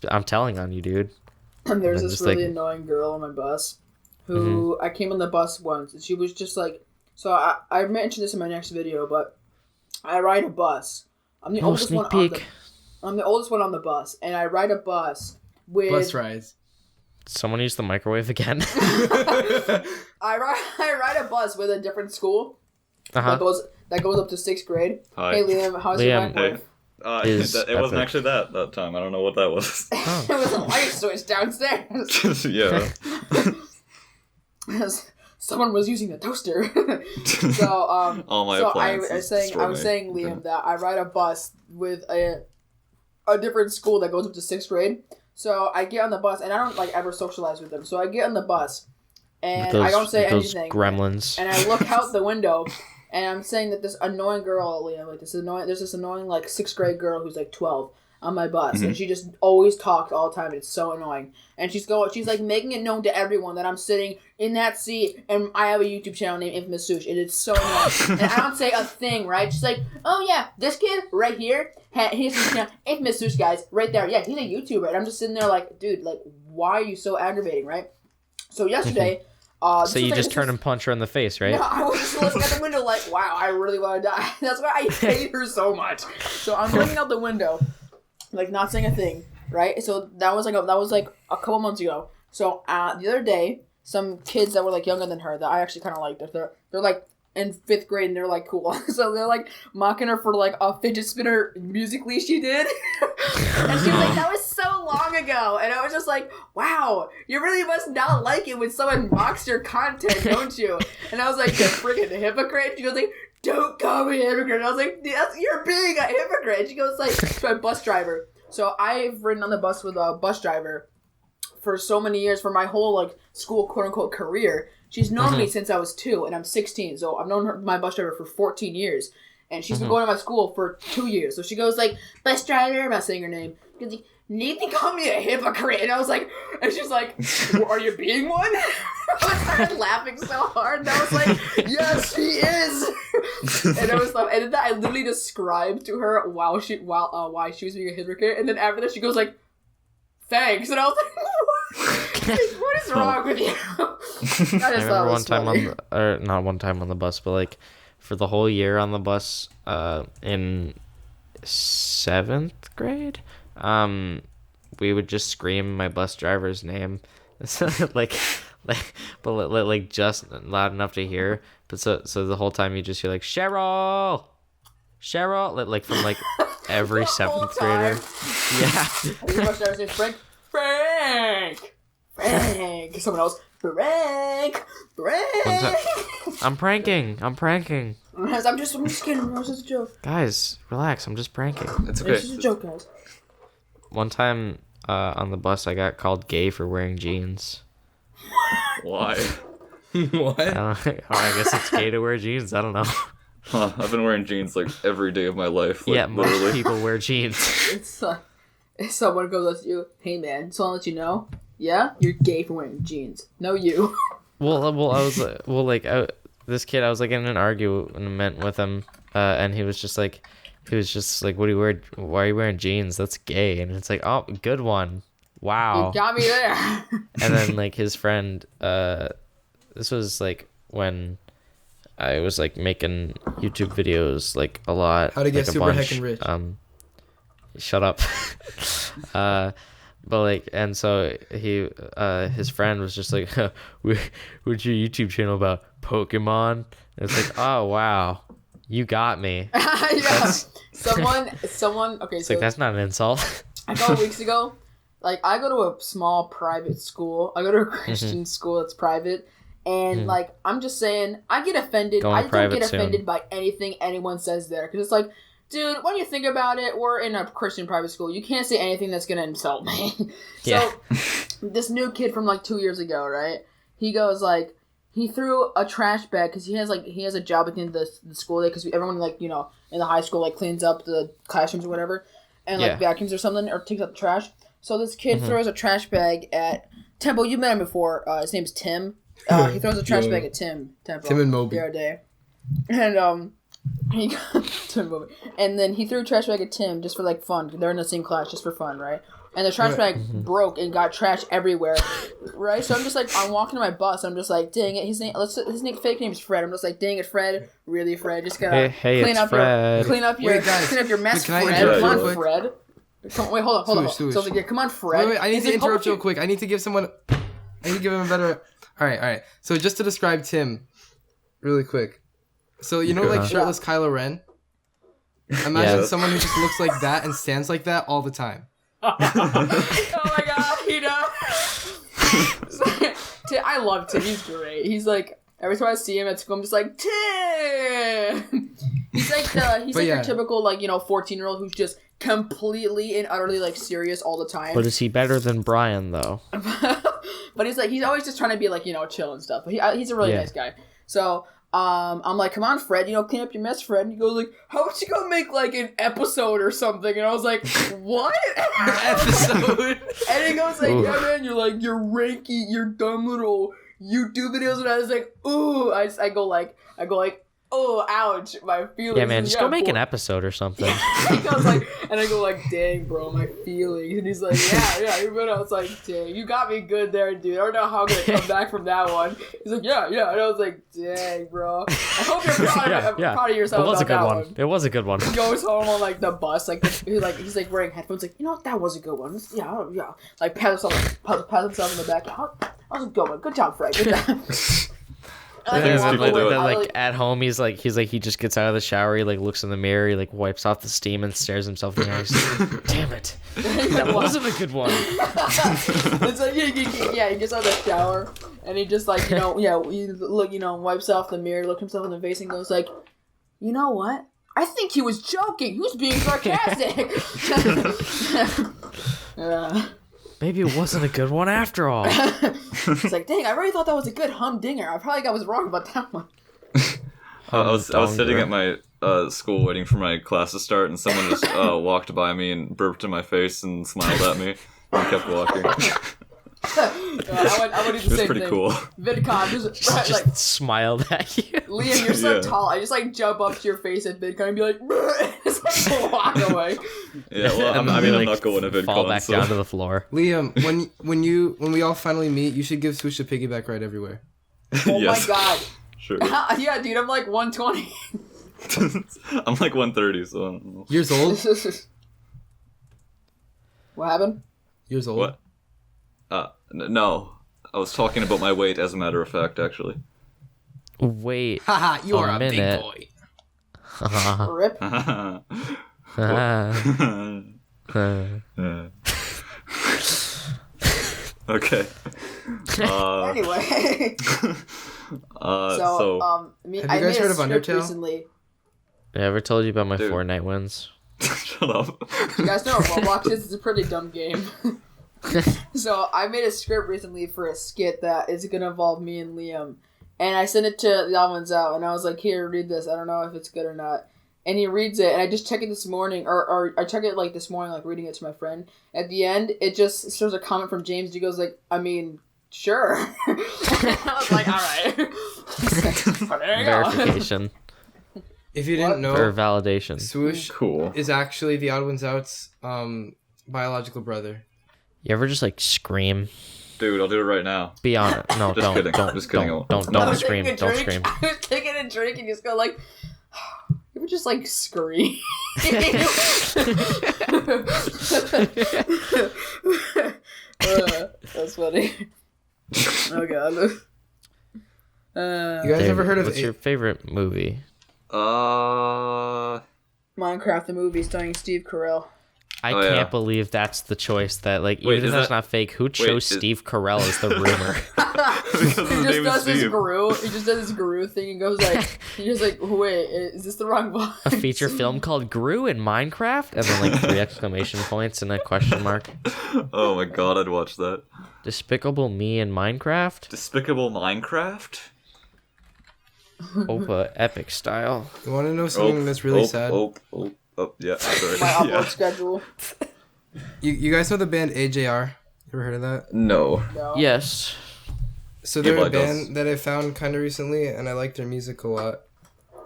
I'm telling on you, dude. And there's And this just, really like- annoying girl on my bus who I came on the bus once, and she was just like, so I mentioned this in my next video, but I ride a bus. I'm the oldest sneak one peek. I'm the oldest one on the bus, and I ride a bus with "Bus rides." Someone use the microwave again. I ride a bus with a different school Uh-huh. that goes up to 6th grade. Hi. Hey Liam, how's Liam. your Hey. life? Is It wasn't epic. actually that time. I don't know what that was. It was a light switch downstairs. Yeah. someone was using the toaster. So All my so appliances I was saying, Liam, that I ride a bus with a different school that goes up to 6th grade. So I get on the bus, and I don't ever socialize with them. So I get on the bus, and I don't say anything. Gremlins. And I look out the window, and I'm saying that this annoying girl, Liam, there's this annoying 6th grade girl who's 12 on my bus, and she just always talks all the time, and it's so annoying. And she's making it known to everyone that I'm sitting in that seat, and I have a YouTube channel named Infamous Swoosh, and it's so annoying. And I don't say a thing, right? She's like, oh yeah, this kid right here, he's Infamous Swoosh, guys, right there. Yeah, he's a YouTuber. And I'm just sitting there dude, why are you so aggravating, right? So yesterday, so you just turn and punch her in the face, right? Yeah, I was just looking at the window wow, I really want to die. That's why I hate her so much. So I'm looking out the window, not saying a thing, right? So that was a couple months ago. So the other day, some kids that were younger than her that I actually kind of liked, they're in 5th grade, and they're cool. So they're mocking her for a fidget spinner Musically she did. And she was that was so long ago. And I was just wow, you really must not like it when someone mocks your content, don't you? And I was you're freaking a hypocrite. She goes don't call me a hypocrite. And I was you're being a hypocrite. She goes to a bus driver. So I've ridden on the bus with a bus driver for so many years, for my whole school quote unquote career. She's known me since I was 2, and I'm 16, so I've known my bus driver for 14 years. And she's been going to my school for 2 years. So she goes bus driver, I'm not saying her name. She goes need to call me a hypocrite. And I was and she's well, are you being one? I started laughing so hard, and I was yes, she is. And I was and then I literally described to her why she was being a hypocrite, and then after that she goes thanks, and I was what is wrong with you? I remember one time not one time on the bus, but for the whole year on the bus, in 7th grade, we would just scream my bus driver's name, but just loud enough to hear. But so the whole time you just hear Cheryl, from every 7th grader. Yeah. Your bus driver's name Frank. Someone else. Frank. I'm pranking. I'm just kidding. It's just a joke. Guys, relax. I'm just pranking. It's okay. It's just a joke, guys. One time on the bus, I got called gay for wearing jeans. Why? What? I guess it's gay to wear jeans. I don't know. I've been wearing jeans every day of my life. Yeah, literally. most people wear jeans. If someone goes up to you, hey man, so I'll let you know, yeah, you're gay for wearing jeans. No, you. Well, I was this kid, I was in an argument with him, and he was just what do you wear? Why are you wearing jeans? That's gay. And it's oh, good one. Wow. You got me there. And then his friend, this was when I was making YouTube videos a lot. How to get super heckin' rich. Shut up. But and so he his friend was just what's your YouTube channel about? Pokemon? And it's oh wow, you got me. Yeah. Someone okay, it's so that's not an insult. a couple weeks ago, I go to a small private school. I go to a Christian school that's private. And I'm just saying, I get offended. I don't get offended by anything anyone says there, because it's dude, when you think about it, we're in a Christian private school. You can't say anything that's gonna insult me. Yeah. So this new kid from 2 years ago, right? He goes he threw a trash bag, because he has a job at the end of the school day, because everyone in the high school cleans up the classrooms or whatever, and vacuums or something, or takes out the trash. So this kid throws a trash bag at Temple. You met him before. His name's Tim. He throws a trash bag at Temple. Tim and Moby. The other day. And and then he threw a trash bag at Tim just for fun. They're in the same class just for fun, right? And the trash bag broke and got trash everywhere, right? So I'm just I'm walking to my bus. I'm just dang it. His fake name is Fred. I'm just dang it, Fred. Really, Fred? Just gotta clean up your mess, Fred. Come on, Fred. Wait, hold on. Swoosh. So come on, Fred. Wait, I need to interrupt real quick. I need to give him a better. All right. So just to describe Tim, really quick. So shirtless Kylo Ren. Imagine someone who just looks like that and stands like that all the time. Oh my god, he knows. I love Tim. He's great. He's every time I see him at school, I'm just like, Tim! He's like your typical, like, 14-year-old who's just completely and utterly, like, serious all the time. But is he better than Brian, though? But he's always just trying to be, like, chill and stuff. But he's a really nice guy. So, I'm like, come on, Fred, clean up your mess, Fred. And he goes like, how about you go make like an episode or something? And I was like, what? Episode? And he goes like, yeah, man, you're ranky, you're dumb little YouTube videos. And I was like, ooh, I go like, oh, ouch, my feelings. Yeah, man, just go make an episode or something. He goes like, and I go like, dang, bro, my feelings. And he's like, yeah. But I was like, dang, you got me good there, dude. I don't know how I'm gonna come back from that one. He's like, yeah. And I was like, dang, bro. I hope you're proud of yourself. It was about a good that one. It was a good one. He goes home on like the bus, like he's like wearing headphones, like, that was a good one. Yeah. Like pat himself on the back. That was a good one. Good job, Frank. Good job. At home, he just gets out of the shower, he like looks in the mirror, he like wipes off the steam and stares himself in the eyes. Damn it, that wasn't a good one. It's like he gets out of the shower and he just like he wipes off the mirror, looks himself in the face, and goes like, you know what? I think he was joking. He was being sarcastic. Maybe it wasn't a good one after all. It's like, dang, I really thought that was a good humdinger. I probably was wrong about that one. I was sitting at my school waiting for my class to start, and someone just walked by me and burped in my face and smiled at me and kept walking. I would do the same thing. It was pretty cool. VidCon just like smiled at you. Liam, you're so tall. I just like jump up to your face at VidCon and be like, just like walk away. Yeah, well, I'm not going to VidCon. Fall back down to the floor. Liam, when we all finally meet, you should give Swoosh a piggyback ride everywhere. Oh my god. Sure. Yeah, dude, I'm like 120. I'm like 130, so I don't know. Years old? What happened? Years old? What? No. I was talking about my weight, as a matter of fact, actually. Wait. Haha, you are a minute. big boy. Rip. Okay. Anyway. So I made a script recently. I ever told you about my Dude. Fortnite wins? Shut up. You guys know what Roblox is? It's a pretty dumb game. So I made a script recently for a skit that is going to involve me and Liam. And I sent it to the other ones out, and I was like, here, read this. I don't know if it's good or not. And he reads it, and I just check it this morning, or I check it like this morning, like reading it to my friend. At the end, it just shows a comment from James. He goes like, I mean, sure. I was like, all right. So there you Verification. If you didn't know, For validation. Swoosh Cool. is actually the Odd Ones Out's biological brother. You ever just like scream? Dude, I'll do it right now. Be honest. No, Just don't. kidding. Don't. Just kidding. Don't scream. Don't scream. I was taking a drink and just go like, you would just like scream. That's funny. Oh god. You guys ever heard of What's your favorite movie? Minecraft the movie starring Steve Carell. I can't believe that's the choice that, like, Wait, even if that's not fake, who chose Steve Carell as the rumor? He just does his Guru thing and goes like, he's just like, wait, is this the wrong one? A feature film called Gru in Minecraft? And then, like, 3 exclamation points and a question mark. Oh my god, I'd watch that. Despicable Me in Minecraft? Despicable Minecraft? Opa epic style. You want to know something that's really sad? Yeah, sorry. My upload schedule. You guys know the band AJR? You ever heard of that? No. Yes. So they're Yeah, a band that I found kind of recently, and I like their music a lot.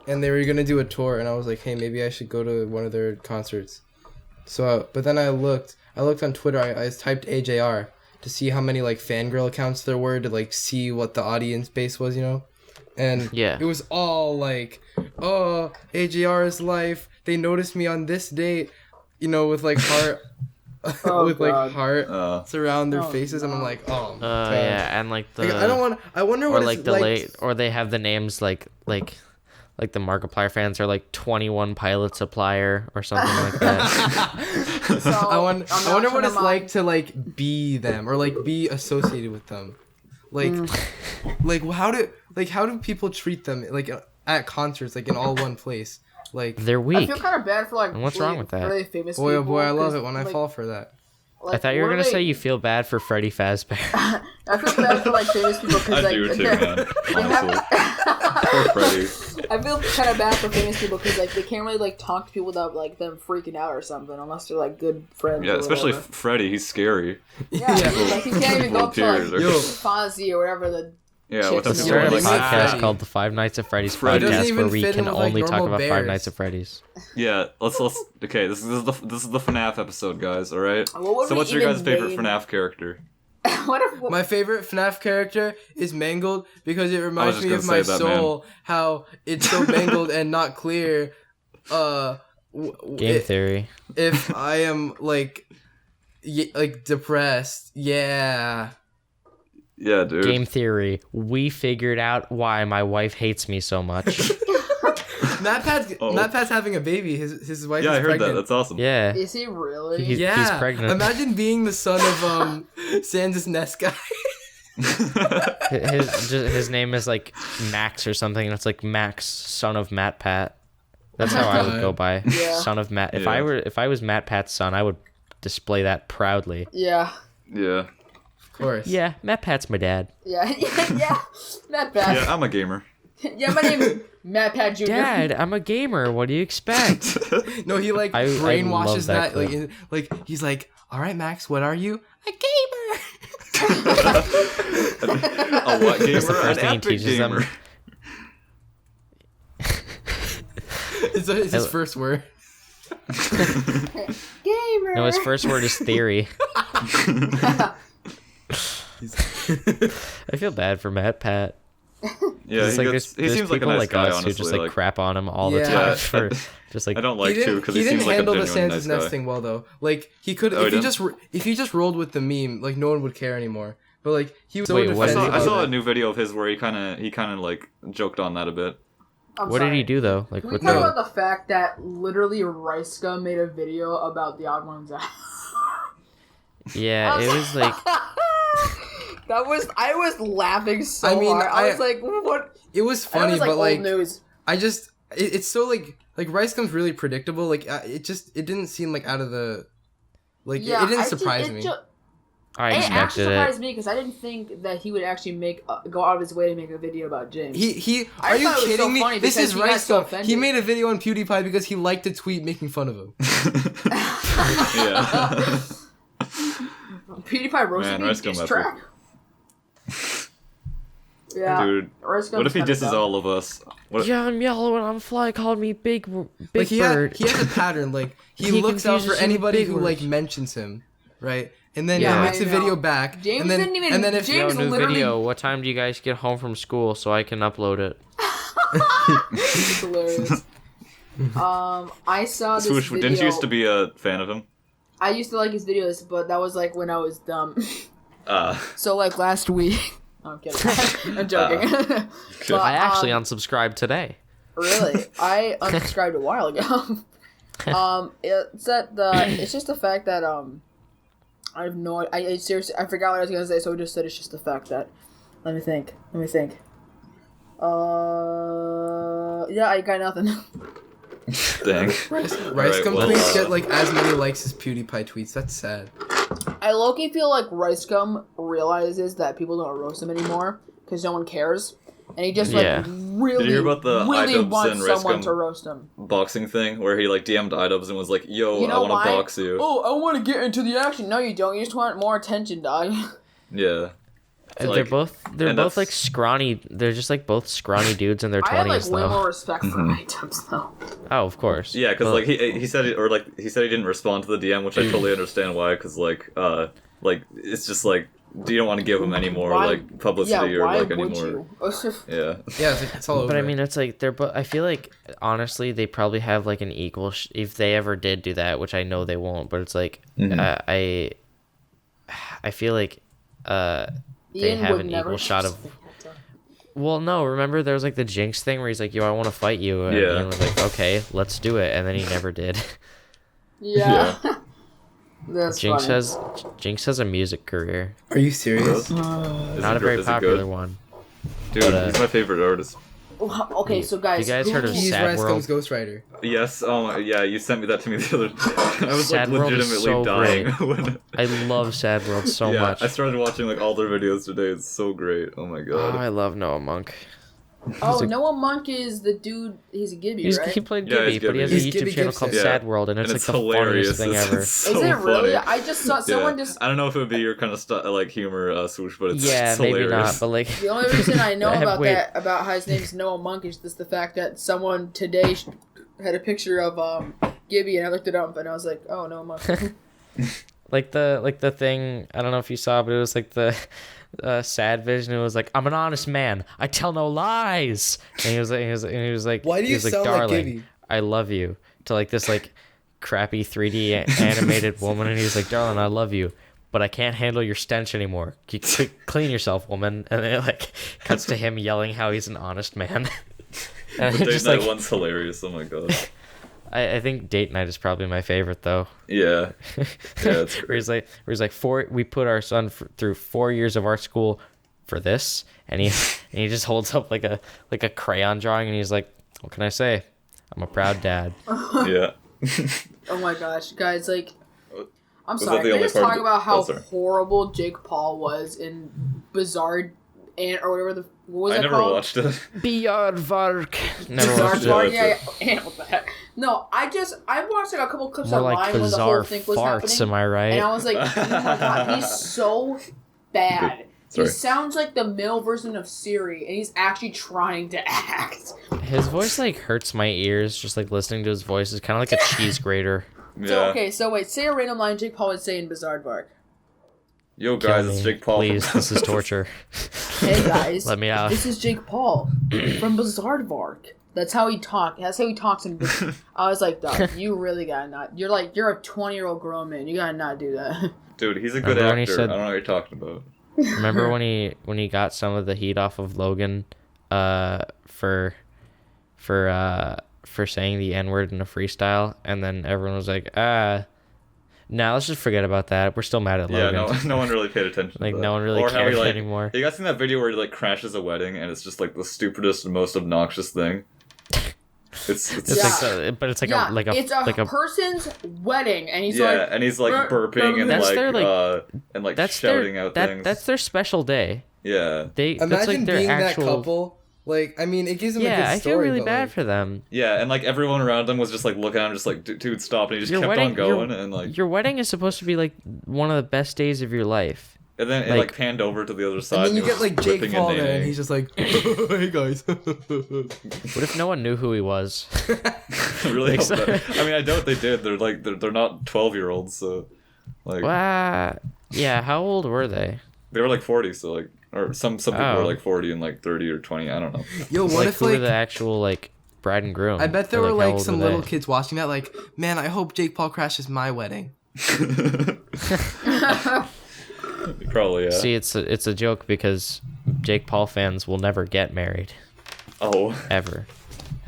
And they were gonna do a tour, and I was like, hey, maybe I should go to one of their concerts. So, but then I looked on Twitter. I typed AJR to see how many like fangirl accounts there were to like see what the audience base was, you know. And it was all like, oh, AJR's life. They noticed me on this date, you know, with like heart, like hearts around their faces, and I'm like, oh. Yeah, and like the. Like, I don't want. I wonder what like it's the like. late, or they have the names like the Markiplier fans are like 21 Pilot Supplier or something like that. So, I wonder what it's like to like be them or like be associated with them. Like, like how do people treat them like at concerts, like in all one place? Like They're I weak. feel kind of bad for like. And what's really, wrong with that? Really famous boy, oh people, boy, I love 'cause, it when I like, fall for that. like, I thought you were what gonna are say they- you feel bad for Freddy Fazbear. I feel bad for like famous people because I like do too, man. Honestly, poor Freddy. I feel kind of bad for famous people because like they can't really like talk to people without like them freaking out or something unless they're like good friends. Yeah, or especially whatever. Freddy. He's scary. Yeah, like he can't even go up to like Volunteers or- Yo. Fozzie or whatever the. Yeah, Shit, with we the We Yeah, started a like podcast Freddy. called the Five Nights at Freddy's Freddy doesn't podcast, even where we fit can in with, like, only talk normal about Five bears. Nights at Freddy's. Yeah, let's okay. This is the FNAF episode, guys. All right. What would So, we what's your even guys' favorite name- FNAF character? What if My favorite FNAF character is Mangled because it reminds just me gonna of my say that, man. soul, how it's so mangled and not clear. Game theory. If I am like depressed, yeah. Yeah, dude. Game theory. We figured out why my wife hates me so much. MatPat's having a baby. His wife Yeah, is I heard pregnant. that. That's awesome. Yeah. is he really? He's Yeah, pregnant. Imagine being the son of Sans' Nest guy. His name is like Max or something, and it's like Max, son of Matt Pat. That's how I would go by. Yeah. Son of Matt. If Yeah. I was Matt Pat's son, I would display that proudly. Yeah. Yeah. Of course. Yeah, Matt Pat's my dad. Yeah. Yeah. Matt Pat. Yeah, I'm a gamer. Yeah, my name is Matt Pat Jr. Dad, I'm a gamer. What do you expect? No, he like I love brainwashes that that. Like he's like, all right, Max, what are you? A gamer. A what gamer? That's the first An thing he epic teaches them. gamer. It's his first word. Gamer. No, his first word is theory. I feel bad for Matt Pat. Yeah, It's he, like gets, he there's seems like a people nice like guy, us honestly. who just like crap on him all the Yeah. time Yeah. for just like I don't like to because he, didn't seems like a handle the genuine Sans' nice Nest guy. thing well though. Like he could, Oh, he if he just rolled with the meme, like no one would care anymore. But like he was so Wait, what? defensive I of saw a it. new video of his where he kind of like joked on that a bit. I'm what sorry. did he do though? Like Can we with talk the about the fact that literally Rice Gum made a video about the Odd Ones Out? yeah, it was like I was laughing so I mean, hard. I I- was like, what? It was That funny, was like but old like news. I just it's so like Rice Gum's really predictable. Like it didn't seem like out of the like Yeah, it didn't surprise me. I It actually expected surprised it. me because I didn't think that he would actually go out of his way to make a video about James. He I are you thought it was so kidding me? funny This because is he got Rice so Gum. offended. He made a video on PewDiePie because he liked a tweet making fun of him. Yeah. PewDiePie roasted Man, me Rice Gum diss epic. track. Yeah, Dude, Rice Gum's what if he kinda disses dumb. all of us? What Yeah, I'm yellow and I'm fly. Called me big Like he bird. has a pattern. Like he He looks out for confuses you with anybody big who like words. mentions him, right? And then Yeah, he makes I a video know. back. James and then, didn't even- And then if James Yo, new literally- video. What time do you guys get home from school so I can upload it? It's hilarious. I saw this Swoosh, video. didn't you used to be a fan of him? I used to like his videos, but that was like when I was dumb. Uh, So like last week. No, I'm kidding. I'm joking. But, I actually unsubscribed today. really, I unsubscribed a while ago. It's just the fact that I have no. I seriously I forgot what I was gonna say, so I just said it's just the fact that. Let me think. Yeah, I got nothing. dang. Rice Alright, Gum well, tweets get like as many likes as PewDiePie tweets. That's sad. I low-key feel like Rice Gum realizes that people don't roast him anymore because no one cares, and he just like Yeah. really, Did you hear about the really iDubbbz wants and Rice someone Gum to roast him. boxing thing where he like DM'd iDubbbz and was like, "Yo, You know I want why? to box you." Oh, I want to get into the action. No, you don't. You just want more attention, dog. Yeah. They're Like- both and both that's- like scrawny. They're just like both scrawny dudes in their I have like 20s way though. more respect for items though. Oh, of course. Yeah, because Well, like he said he said he didn't respond to the DM, which I totally understand why. Because like it's just like, do you don't want to give him any more Why- like publicity or why like any would more? you? Yeah. Yeah, it's all over. But I mean, it's like they're. I feel like honestly, they probably have like an equal. If they ever did do that, which I know they won't, but it's like I feel like they Ian have would an never equal shot of. say that. Well, no. Remember, there was like the Jinx thing where he's like, "Yo, I want to fight you," and Yeah. Ian was like, "Okay, let's do it," and then he never did. Yeah. That's Jinx funny. has a music career, Are you serious? Is not it a very is it popular good? one. Dude, Dude, he's my favorite artist. Okay, so guys, you guys heard of He's Sad Rice World? Gum's Ghost Rider. Yes, yeah, you sent me that to me the other day. I was Sad like World is legitimately so dying. great. when... I love Sad World so yeah, much. I started watching like all their videos today. It's so great. Oh my Oh, god. I love Noah Monk. Oh, Noah Monk is the dude. He's a Gibby, right? He played Yeah, Gibby, he's but he has a Gibby. YouTube He's Gibby channel called Gibson. Sad World, and it's like the hilarious. funniest thing ever. It's so Is it really? funny. I just saw someone just. I don't know if it would be your kind of like humor, Swoosh, but it's Yeah, it's maybe hilarious. not, but like The only reason I know about Wait. that, about how his name's Noah Monk, is just the fact that someone today had a picture of Gibby, and I looked it up, and I was like, oh, Noah Monk. like the thing, I don't know if you saw, but it was like the sad vision. It was like, I'm an honest man, I tell no lies, and he was like Why do he you was like, sound like darling, Gibby? I love you, to like this like crappy 3D animated woman, and he's like, darling, I love you, but I can't handle your stench anymore. You clean yourself, woman. And then it like cuts to him yelling how he's an honest man. And The it's date just night like, one's hilarious. Oh my god. I think date night is probably my favorite though. Yeah. Yeah, it's where he's like we put our son through 4 years of art school for this, and he just holds up like a crayon drawing, and he's like, what can I say? I'm a proud dad. Yeah. Oh my gosh, guys, like, I'm Was that sorry. the Can we only just part of talk the- about how oh, sorry. horrible Jake Paul was in Bizarre or whatever the what was I that never called? watched it. Björnvark. Never Bizarre watched Bar- it. it. yeah. What the heck? No, I watched like a couple clips More online like when the bizarre whole thing was farts, happening, am I right? and I was like, oh my god, he's so bad. He Sorry. sounds like the male version of Siri, and he's actually trying to act. His voice like hurts my ears. Just like listening to his voice is kind of like a cheese grater. Yeah. So okay, so wait, say a random line Jake Paul would say in Bizarre Bark. Yo Kill guys, me, it's Jake Paul. please. This is torture. Hey guys, Let me out. This is Jake Paul from Bizarrevark. That's how he talks. That's how he talks. I was like, dog, you really gotta not. You're a 20-year-old grown man. You gotta not do that. Dude, he's a good Remember when he actor. said- I don't know what you're talking about. Remember when he got some of the heat off of Logan, for saying the N-word in a freestyle, and then everyone was like, nah, let's just forget about that. We're still mad at Yeah, Logan. no one really paid attention. Like, to that. no one really Or how he, cares like, anymore. You guys seen that video where he like crashes a wedding and it's just like the stupidest and most obnoxious thing? It's It's Yeah. but it's like yeah, it's it's a person's wedding, and he's yeah, like, and he's like burping and That's like their, like- and like that's shouting their out things. that's their special day. Yeah, That's Imagine like their being actual. that couple. Like, I mean, it gives them a good Yeah, I story. feel really but, bad like, for them. yeah, and like everyone around him was just like looking at him, just like dude, stop, and he just Your kept wedding- on going, and like Your wedding is supposed to be like one of the best days of your life. and then it like- like panned over to the other side. And then you he get was like Jake ripping Paul and there, and nailing. he's just like, "Hey guys." What if no one knew who he was? I really Like, hope so- that. I mean, I doubt they did. They're like they're not 12-year-olds, so like Yeah, how old were they? they were like 40, so like or some people Oh. were like 40 and like 30 or 20. I don't know. Yo, what Like, if who were like the actual like bride and groom? I bet there Or, were how like old some were little they? kids watching that, like, man, I hope Jake Paul crashes my wedding. Probably yeah. See, it's a joke because Jake Paul fans will never get married Oh, ever.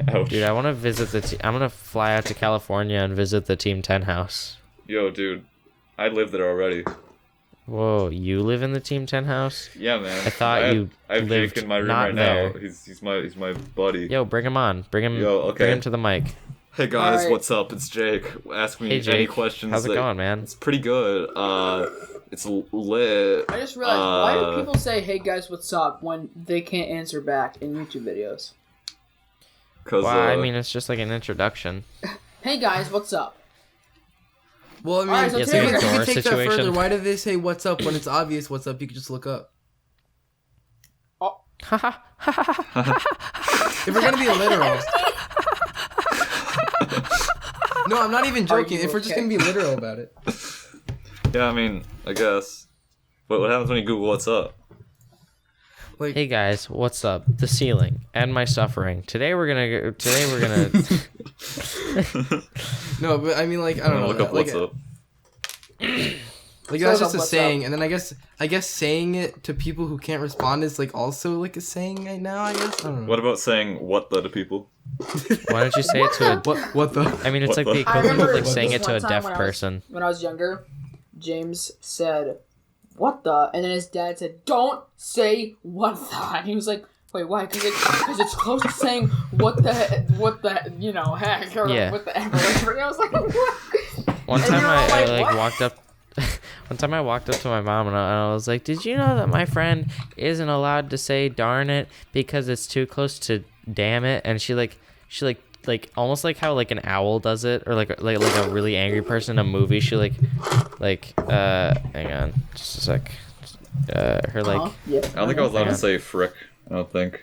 ouch. Dude, I want to visit I'm gonna fly out to California and visit the Team 10 house. Yo, dude, I live there already. Whoa, you live in the Team 10 house? Yeah, man. I thought have, you I have lived Jake in my room not right there. now. He's my buddy. Yo, bring him on. Bring him. Yo, okay. Bring him to the mic. Hey guys, Alright. what's up? It's Jake. Ask me Hey any Jake, questions. how's it that- going, man? It's pretty good. It's lit. I just realized, why do people say, hey guys, what's up, when they can't answer back in YouTube videos? Cause Well, I mean, it's just like an introduction. Hey guys, what's up? Well, I mean, Alright, so if today you we're gonna- take that situation. further, why do they say "what's up" when it's obvious what's up? You could just look up. If we're gonna be literal. No, I'm not even joking. you If we're just okay? gonna be literal about it. yeah, I mean, I guess. But what happens when you Google what's up? Like, Hey guys, what's up? The ceiling and my suffering. Today we're gonna. no, but I mean, like, I I'm don't gonna know. look up like, what's up. Like, that's So just a what's saying, up? and then I guess saying it to people who can't respond is like also like a saying right now. I guess I don't know. What about saying what the to people? Why don't you say it to a? What the? I mean, it's What like the- the I equivalent of remember like saying this it to a one time deaf when I was- person. When I was younger, James said, what the? And then his dad said, don't say what the. And he was like, Wait, why? Because it's close to saying what the heck, or Yeah. what the heck, whatever. I was like, what? One And time you're all I like, like what? walked up. One time I walked up to my mom and I was like, "Did you know that my friend isn't allowed to say darn it because it's too close to damn it?" And she almost like how like an owl does it, or like a really angry person in a movie. She hang on, just a sec. Her like Yeah. I don't think I was allowed to say frick. I don't think.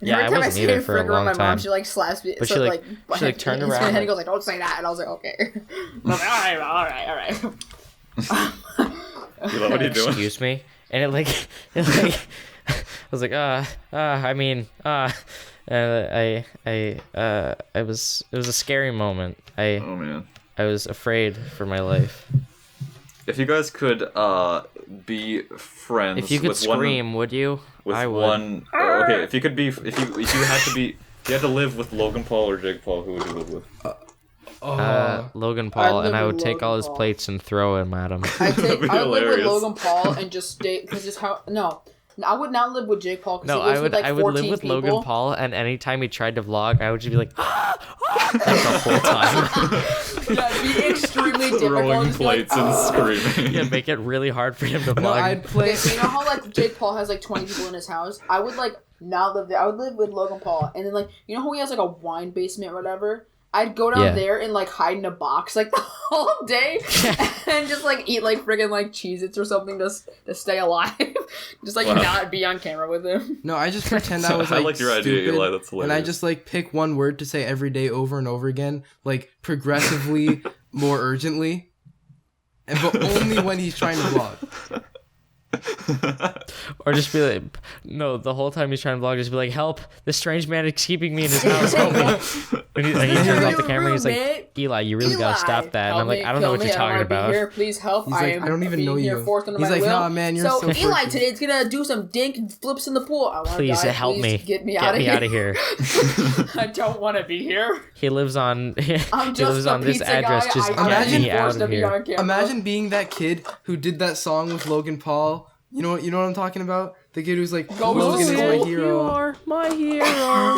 yeah, I Every time wasn't say either for a frick around long my time. mom, she like slaps me. But so, she like turned hits my around head and goes like, "Don't say that," and I was like, "Okay." And I was like, all right. Eli, what are you doing? Excuse me, and it I was like I mean it was a scary moment. Oh man. I was afraid for my life. If you guys could be friends, If you could with scream, would you? with I would. one. Okay, if you could be, if you had to live with Logan Paul or Jake Paul, who would you live with? Logan Paul, I'd and I live would with take all Logan his Paul. plates and throw him at him. I That'd be would live with hilarious. Logan Paul and just stay because it's how I would not live with Jake Paul because No, he lives I would. with like I would 14 live with people. Logan Paul, and anytime he tried to vlog, I would just be like, like the whole time. Yeah, it'd be extremely difficult. Throwing Just be like, plates and screaming. Yeah, make it really hard for him to vlog. No, I'd play. Okay, so you know how like Jake Paul has like 20 people in his house? I would like not live there. I would live with Logan Paul, and then like you know how he has like a wine basement or whatever. I'd go down Yeah. there and like hide in a box like the whole day and just like eat like friggin' like Cheez-Its or something to stay alive. Just like Wow. not be on camera with him. No, I just pretend I was I like, like your stupid, idea, Eli. That's hilarious. and I just like pick one word to say every day over and over again, like progressively more urgently, but only when he's trying to vlog. Or just be like, no, the whole time he's trying to vlog, just be like, help, this strange man is keeping me in his house, help me. And he turns off the camera and he's like, Eli, you really gotta stop that. And I'm like, I don't know what you're talking about. Here, please help. He's like, I don't even know you. Forced under He's my like, will. nah, man, you're so Eli freaky. today's gonna do some dink flips in the pool. I wanna Please die. help Please me. Get me out of here. I don't want to be here. He lives on I'm he just lives a on this pizza address. guy. Just I'm get Imagine me out forced to of be on here. camera. Imagine being that kid who did that song with Logan Paul. You know what I'm talking about? The kid who's like, Go Logan is my school. You hero. are my hero.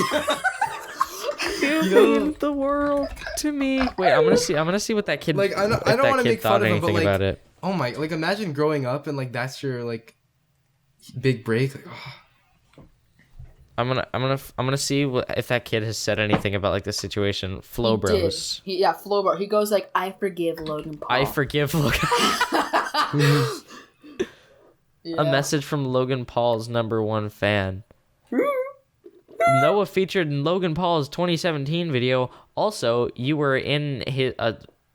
You mean the world to me. Wait, I'm gonna see what that kid. Like, I don't if that want to kid make thought fun of him, but anything like, about it. oh my, like imagine growing up and like that's your like big break. Like, oh. I'm gonna see if that kid has said anything about like the situation. Flo He did. Bros. Flo Bro. He goes like, I forgive Logan Paul. I forgive Logan. Yeah. A message from Logan Paul's #1 fan. Noah featured in Logan Paul's 2017 video. Also, you were in his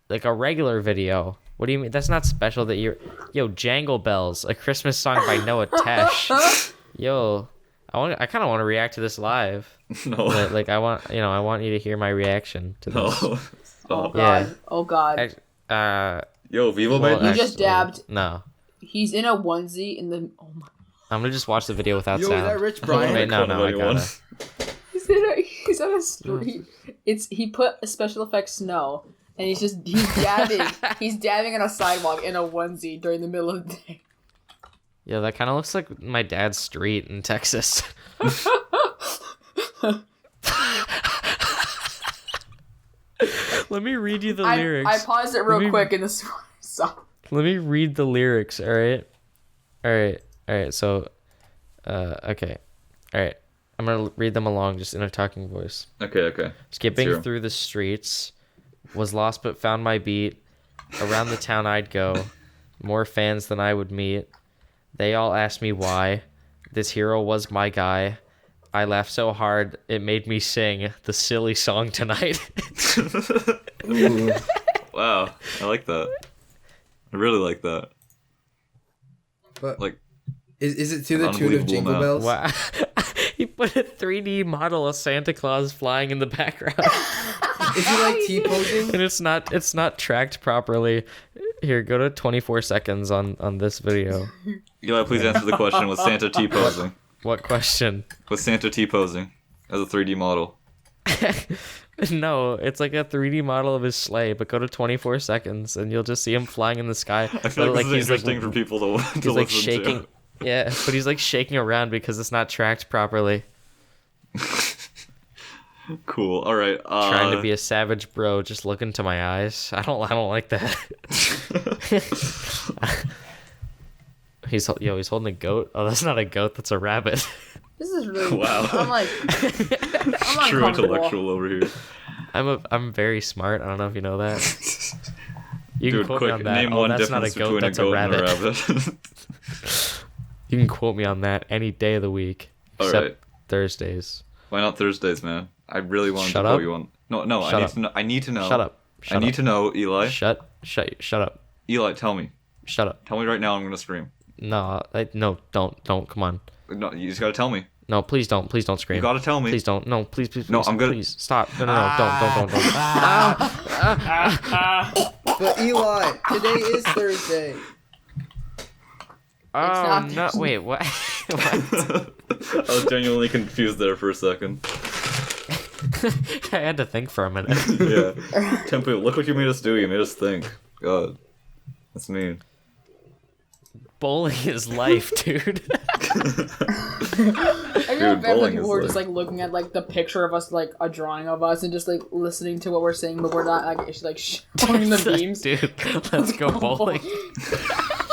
like a regular video. What do you mean? That's not special that you're. Yo, Jangle Bells, a Christmas song by Noah Tesh. Yo, I kind of want to react to this live. No. Like I want you to hear my reaction to this. No. Oh god. Yeah. Oh god. Yo, Vivo Well, baby. You just dabbed. No, He's in a onesie in the. Oh my. I'm gonna just watch the video without Yo, sound. that Rich I don't wanna Brian. Wait, make no, fun of I anyone. gotta. He's on a street. He put a special effects snow and he's dabbing. He's dabbing on a sidewalk in a onesie during the middle of the day. Yeah, that kind of looks like my dad's street in Texas. Let me read you the lyrics. I paused it real me- quick in the song. Let me read the lyrics, all right, so, okay. All right, I'm going to read them along just in a talking voice. Okay. Skipping Zero. through the streets, was lost but found my beat. Around the town I'd go, more fans than I would meet. They all asked me why. This hero was my guy. I laughed so hard it made me sing the silly song tonight. Wow, I like that. I really like that. But Like, is it to the tune of Unbelievable Jingle amount. Bells? Wow. He put a 3D model of Santa Claus flying in the background. Is he like T-posing? And it's not tracked properly. Here, go to 24 seconds on this video. Eli, please answer the question. Was Santa T posing? What question? Was Santa T posing as a 3D model? No, it's like a 3D model of his sleigh, but go to 24 seconds and you'll just see him flying in the sky. I feel But, like this is he's interesting for people to he's listen like shaking. to. Yeah, but he's like shaking around because it's not tracked properly. Cool. All right. Trying to be a savage bro, just look into my eyes. I don't like that. He's holding a goat. Oh, that's not a goat. That's a rabbit. This is really Wow. I'm like I'm True uncomfortable. intellectual over here. I'm very smart. I don't know if you know that. You Dude, can quote quick, me on that. name Oh, one that's not a difference goat. between That's a goat a and a rabbit. rabbit. You can quote me on that any day of the week, All except right. Thursdays. Why not Thursdays, man? I really wanted Shut to up. quote you on. No. Shut up. I need to know. Shut up. I need to know, Eli. Shut up. Eli, tell me. Shut up. Tell me right now. I'm gonna scream. No, don't. Come on. No, you just gotta tell me. No, please don't scream. You gotta tell me. Please don't. No, please. No, I'm gonna- Please stop. No, don't. But Eli, today is Thursday. Oh not no! Thursday. Wait, what? What? I was genuinely confused there for a second. I had to think for a minute. Yeah. Tempo, look what you made us do. You made us think. God. That's mean. Bowling is life, dude. I feel Dude, bad for bowling people is who are just like- like looking at like the picture of us, like a drawing of us, and just like listening to what we're saying, but we're not like actually like showing the memes. Dude, let's go bowling.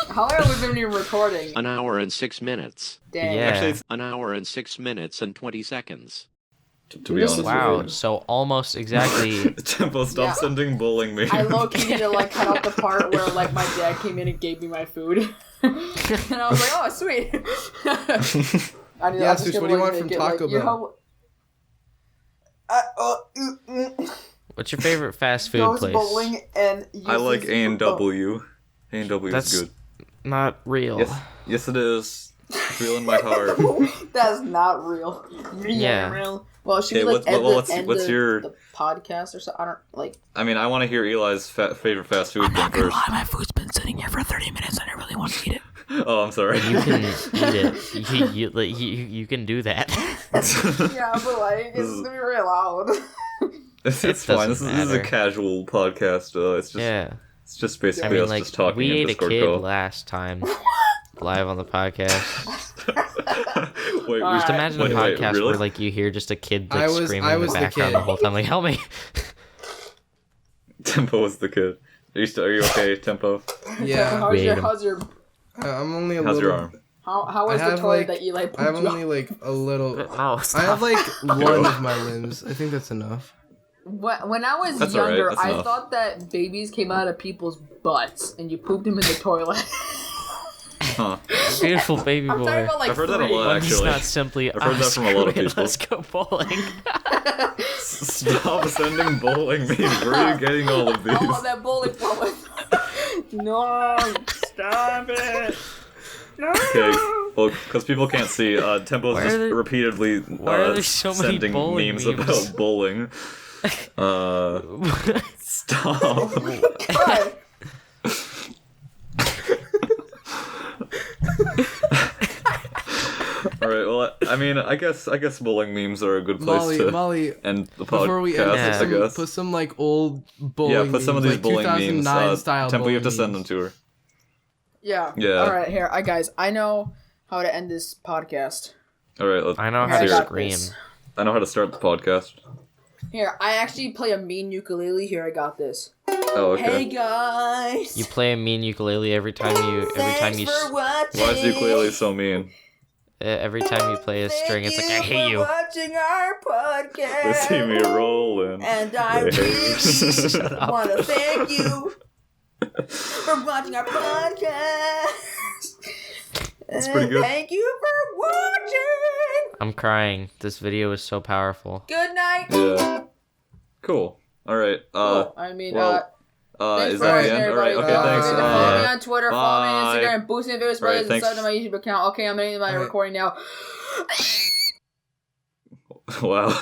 How long have we been even recording? An hour and 6 minutes. Dang. Yeah. Actually, it's, An hour and 6 minutes and 20 seconds. to be This honest is Wow, with so almost exactly. you. Tempo, stop Yeah. sending bowling memes. I low-key need to like cut out the part where like my dad came in and gave me my food. And I was like, oh, sweet. I need, Yeah, I'm just Swoosh, gonna, what do you like, want make from it, Taco like, you Bell? know, What's your favorite fast food goes place? bowling and I like uses- A&W. A&W That's is good. not real. Yes, it is. It's real in my heart. That's not real. Yeah. Real. Well, should Okay, we like end what's the, your- the podcast or so? I don't like. I mean, I want to hear Eli's favorite fast food thing first. My food's been sitting here for 30 minutes and I really want to eat it. Oh, I'm sorry. You can eat it. You can do that. Yeah, but like, it's gonna be real loud. It's It fine. This doesn't is a matter. casual podcast. It's just Yeah. it's just I basically mean, us like, just talking we in ate a Discord kid call. last time, live on the podcast. Wait, Just imagine a wait, podcast really? where like you hear just a kid I like was- screaming I in the was the background kid. the whole time. Like, help me! Tempo was the kid. Are you okay, Tempo? Yeah, How's your I'm only a How's little. your arm? how was I the have, toy like- that Eli I pulled have you only like a little. Oh, I stop. have like one of my limbs. I think that's enough. When I was That's alright, younger, that's I enough. thought that babies came out of people's butts and you pooped them in the toilet. Huh. Beautiful baby I'm boy. talking about like I've heard that a 3. lot, One is actually. not simply. I've heard that from a lot of screw it, people. Let's go bowling. Stop sending bowling memes. Where are you getting all of these? Oh, that bowling ball. No, stop it. No. Okay, well, because people can't see, Tempo's Why just are there- repeatedly why are there so many sending bowling memes memes? about bowling. Stop. God. All right. Well, I mean, I guess bowling memes are a good place Molly, to end the before we podcast. end, Yeah. I guess. put some like old bowling. Yeah, put some of memes, these like bowling memes. 2009 style. Tempo, you have to bowling send them memes. to her. Yeah. Yeah. All right, here, guys. I know how to end this podcast. All right. Let's I know Here, how I to got scream. this. I know how to start the podcast. Here, I actually play a mean ukulele. Here, I got this. Oh, okay. Hey guys. You play a mean ukulele every time you Thanks for watching. Why is ukulele so mean? every time you play a string. It's like I hate you. Watching our podcast. They see me rolling. And I They hate me. really want to thank you for watching our podcast. That's pretty good. Thank you for watching. I'm crying. This video is so powerful. Good night. Yeah. Cool. All right. Cool. I mean, well, thanks is for that watching, the end? All right. everybody. Okay. Thanks. Follow me Yeah. on Twitter, follow me on bye. Instagram, boost me videos, Right, and thanks. subscribe to my YouTube account. Okay, I'm ending my All right. recording now. Wow.